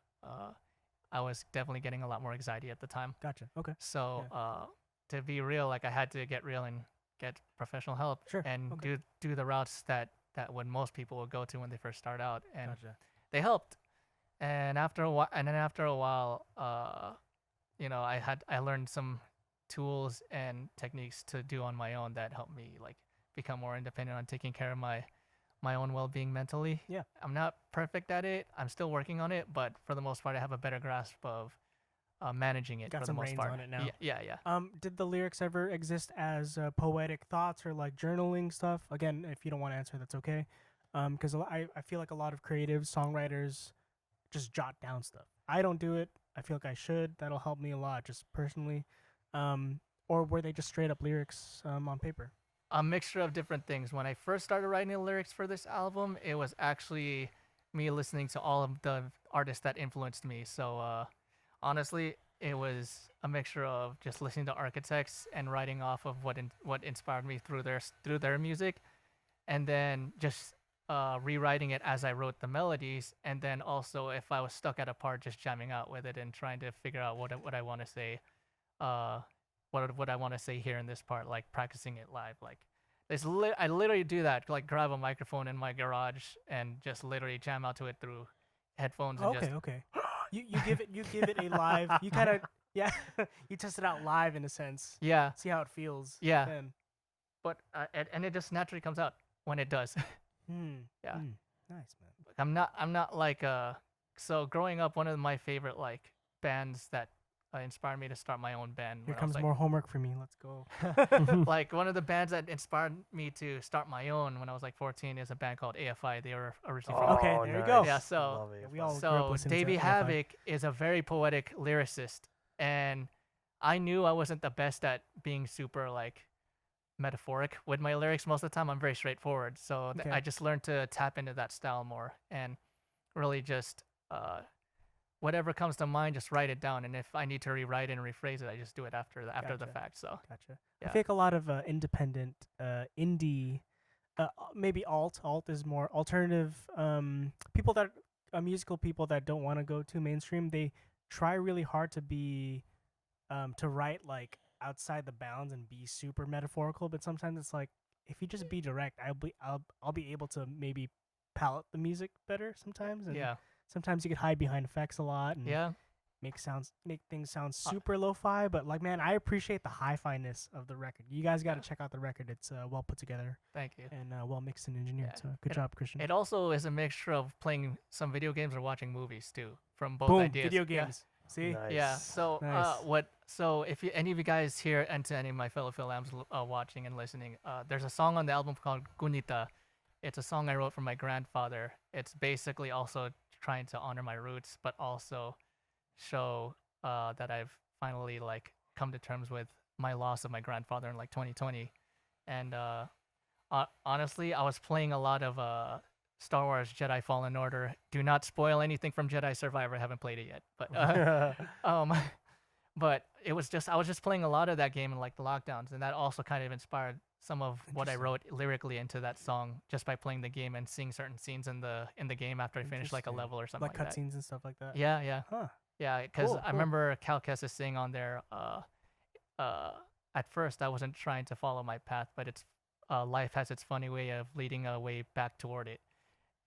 I was definitely getting a lot more anxiety at the time. Gotcha. Okay. So to be real, like I had to get real and get professional help Sure. and Okay. do the routes that when most people would go to when they first start out, and Gotcha. they helped. And after a while, I learned some tools and techniques to do on my own that helped me like become more independent on taking care of my own well-being mentally. Yeah. I'm not perfect at it. I'm still working on it, but for the most part, I have a better grasp of managing it. Got for some the most reins part. on it now. Yeah. Did the lyrics ever exist as poetic thoughts or like journaling stuff? Again, if you don't want to answer, that's okay. Because I feel like a lot of creatives, songwriters, just jot down stuff. I don't do it. I feel like I should. That'll help me a lot, just personally. Or were they just straight up lyrics on paper? A mixture of different things. When I first started writing the lyrics for this album, it was actually me listening to all of the artists that influenced me. So honestly, it was a mixture of just listening to Architects and writing off of what inspired me through their music, and then just rewriting it as I wrote the melodies. And then also, if I was stuck at a part, just jamming out with it and trying to figure out what I want to say. What I want to say here in this part, like practicing it live. Like I literally do that, like grab a microphone in my garage and just literally jam out to it through headphones. And Okay. You give it a live. You kind of you test it out live in a sense. Yeah. See how it feels. Yeah. Then. But and it just naturally comes out when it does. Yeah. Nice, man. I'm not like so growing up, one of my favorite like bands that inspired me to start my own band. Here when I comes was, like, more homework for me. Let's go. like one of the bands that inspired me to start my own when I was like 14 is a band called AFI. They were originally from Okay, there you go. Yeah, so Love Yeah, it. we all grew up so listening Davey to AFI. Havoc is a very poetic lyricist, and I knew I wasn't the best at being super like metaphoric with my lyrics. Most of the time, I'm very straightforward. So Okay. I just learned to tap into that style more and really just whatever comes to mind, just write it down. And if I need to rewrite it and rephrase it, I just do it after the Gotcha. fact. So Gotcha. Yeah. I think a lot of independent, indie, maybe alt is more alternative. People that musical people that don't want to go too mainstream, they try really hard to be, to write like outside the bounds and be super metaphorical. But sometimes it's like if you just be direct, I'll be able to maybe palette the music better sometimes. And yeah, sometimes you could hide behind effects a lot and yeah. make things sound super lo-fi, but like, man, I appreciate the hi-fi-ness of the record. You guys got to check out the record. It's well put together Thank you. and well mixed and engineered. Yeah. So good job, Christian. It also is a mixture of playing some video games or watching movies too, from both Boom, ideas. video Yeah. games. See, Nice. Yeah. So Nice. So if any of you guys here and to any of my fellow Philams watching and listening, there's a song on the album called Gunita. It's a song I wrote for my grandfather. It's basically also trying to honor my roots, but also show that I've finally like come to terms with my loss of my grandfather in like 2020. And honestly, I was playing a lot of Star Wars Jedi Fallen Order. Do not spoil anything from Jedi Survivor. I haven't played it yet, but but it was just I was just playing a lot of that game in like the lockdowns, and that also kind of inspired some of what I wrote lyrically into that song just by playing the game and seeing certain scenes in the game after I finished like a Interesting. level or something like like that. cutscenes and stuff like that. Yeah, yeah, Huh. yeah. Because Cool, I remember Cal Kestis saying on there, at first I wasn't trying to follow my path, but it's life has its funny way of leading a way back toward it,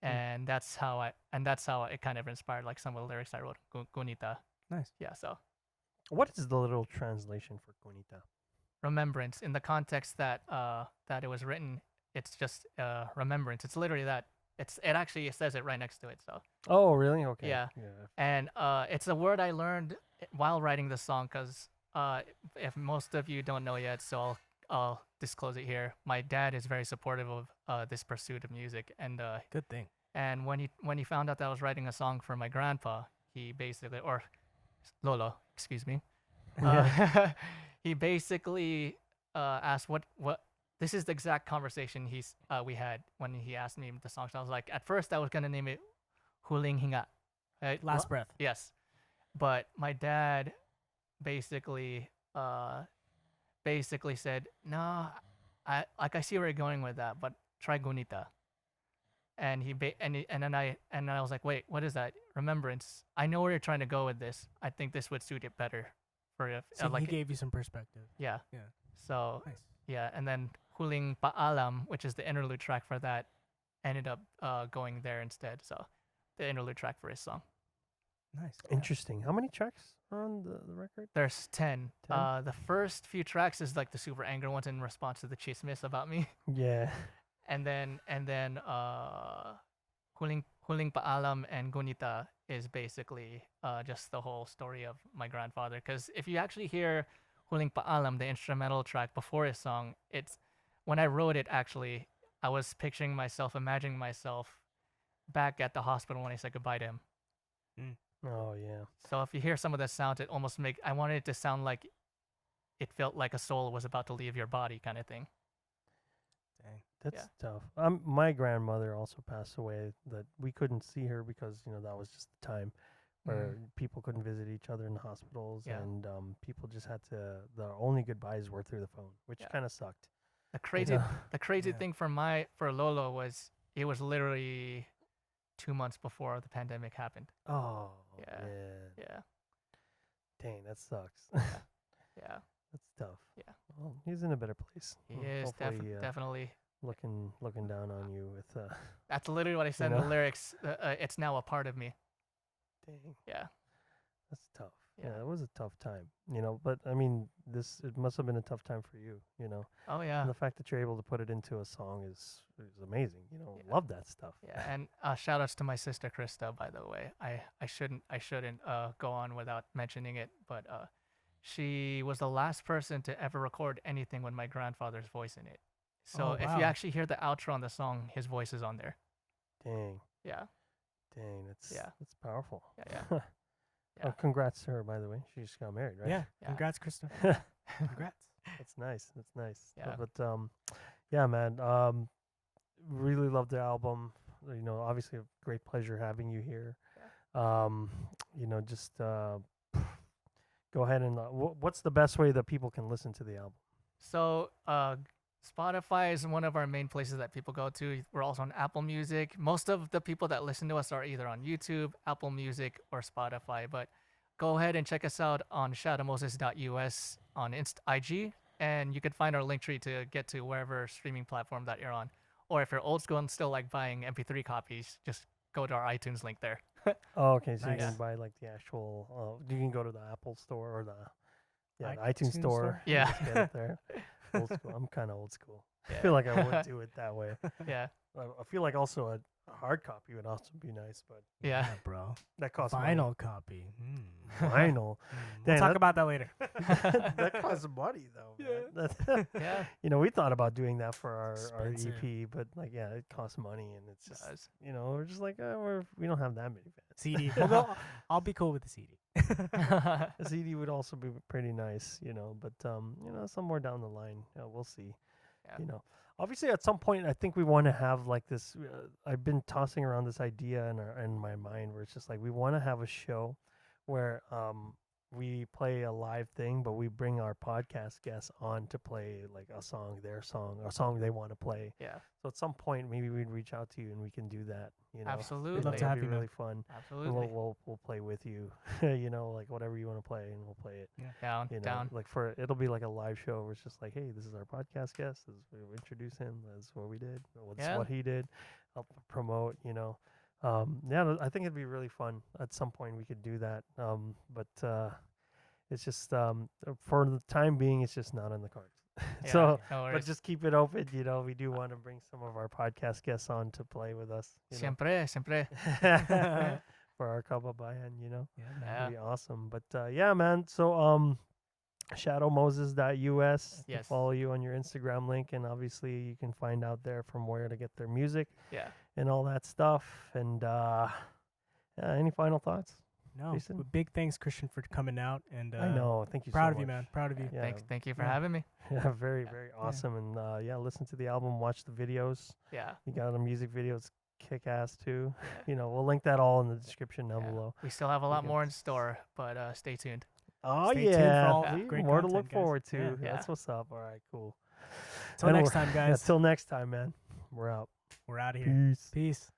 and that's how it kind of inspired like some of the lyrics I wrote. Gunita. Nice. Yeah. So What is the literal translation for Kunita? remembrance in the context that that it was written. It's just remembrance. It's literally that. It actually says it right next to it. So Oh, really? Okay. Yeah. and it's a word I learned while writing the song because if most of you don't know yet, so I'll disclose it here. My dad is very supportive of this pursuit of music, and Good thing. and when he found out that I was writing a song for my grandpa, he basically or Lolo, excuse me, he basically asked what this is the exact conversation we had when he asked me the song. So I was like, at first I was gonna name it Huling Hinga, right? Last breath. Yes, but my dad basically said, no, I see where you're going with that, but try Gunita. And then I was like, wait, what is that? Remembrance. I know where you're trying to go with this. I think this would suit it better for if So like he gave you some perspective. yeah. Yeah. So Nice. yeah, and then Huling Paalam, which is the interlude track for that, ended up going there instead. So the interlude track for his song. Nice. Interesting. How many tracks are on the record? There's 10. 10? The first few tracks is like the super anger ones in response to the chismis about me. Yeah. And then Huling Paalam and Gunita is basically just the whole story of my grandfather. Because if you actually hear Huling Paalam, the instrumental track before his song, it's when I wrote it, actually, I was picturing myself, imagining myself back at the hospital when I said goodbye to him. Oh, yeah. So if you hear some of the sounds, it almost I wanted it to sound like it felt like a soul was about to leave your body kind of thing. Dang. That's tough. My grandmother also passed away. That we couldn't see her because that was just the time where people couldn't visit each other in the hospitals, and people just had to. The only goodbyes were through the phone, which kind of sucked. The crazy thing for Lolo was it was literally 2 months before the pandemic happened. Oh, Yeah. man. Yeah. Dang, that sucks. Yeah. That's tough. Yeah. Well, he's in a better place. He is Hopefully, definitely. looking down on you with. That's literally what I said in the lyrics. It's now a part of me. Dang, Yeah. that's tough. Yeah, it was a tough time, but I mean, it must have been a tough time for you, Oh yeah. And the fact that you're able to put it into a song is amazing, Love that stuff. Yeah, and shout outs to my sister Krista, by the way. I shouldn't go on without mentioning it, but she was the last person to ever record anything with my grandfather's voice in it. So if you actually hear the outro on the song, his voice is on there. Dang. Yeah. Dang, that's powerful. Yeah. Oh, Yeah. congrats to her, by the way. She just got married, right? Yeah. Yeah. Congrats, Krista. Congrats. That's nice. That's nice. Yeah. But yeah, man. Really love the album. Obviously a great pleasure having you here. Yeah. Just go ahead and what's the best way that people can listen to the album? So Spotify is one of our main places that people go to. We're also on Apple Music. Most of the people that listen to us are either on YouTube, Apple Music, or Spotify. But go ahead and check us out on shadowmoses.us on IG, and you can find our link tree to get to wherever streaming platform that you're on. Or if you're old school and still like buying MP3 copies, just go to our iTunes link there. Oh, okay. So Nice. you can buy like the actual. You can go to the Apple Store or the iTunes iTunes store. Yeah. Just get it there. Old school. I'm kind of old school. Yeah. I feel like I would do it that way. Yeah. I feel like also a hard copy would also be nice, but Yeah. bro. that costs Vinyl copy. money. Vinyl. We'll Dang, talk that- about that later. that costs money though. Man. That- Yeah. we thought about doing that for our Expensive. EP, but like, yeah, it costs money, and it's just, Does. we're just like, we don't have that many fans. CD. I'll be cool with the CD. A CD would also be pretty nice, but somewhere down the line, we'll see. Yeah. Obviously at some point I think we want to have like this. I've been tossing around this idea in my mind where it's just like we want to have a show where we play a live thing, but we bring our podcast guests on to play like a song they want to play. Yeah. So at some point maybe we'd reach out to you and we can do that. Absolutely. Love to That'd have be you, man. really fun. Absolutely. We'll play with you, like whatever you want to play, and we'll play it. Down. Down. Like it'll be like a live show where it's just like, hey, this is our podcast guest. This is we'll introduce him. That's what we did. That's what he did. Help promote. I think it'd be really fun. At some point, we could do that. But it's just for the time being, it's just not in the cards. Yeah, So, no but worries. just keep it open. We do want to bring some of our podcast guests on to play with us. Siempre. For our kababayan, Yeah, Yeah. That'd be awesome. But yeah, man. So shadowmoses.us. Yes. Follow you on your Instagram link, and obviously you can find out there from where to get their music Yeah. and all that stuff. And any final thoughts? No. Jason? But big thanks, Christian, for coming out. And I know. Thank you. proud so of you, much. man. Proud of you. Yeah. Thank you for Yeah. having me. Yeah, very, very awesome. And listen to the album, watch the videos. Yeah. You got a music videos kick ass too. We'll link that all in the description down Yeah. below. We still have a lot Okay. more in store, but stay tuned. Oh Stay tuned for yeah, all the See, great more to content, look guys. forward to. Yeah. Yeah. That's what's up. All right, cool. Till And next we're- time, guys. Till next time, man. We're out. We're out of here. Peace. Peace.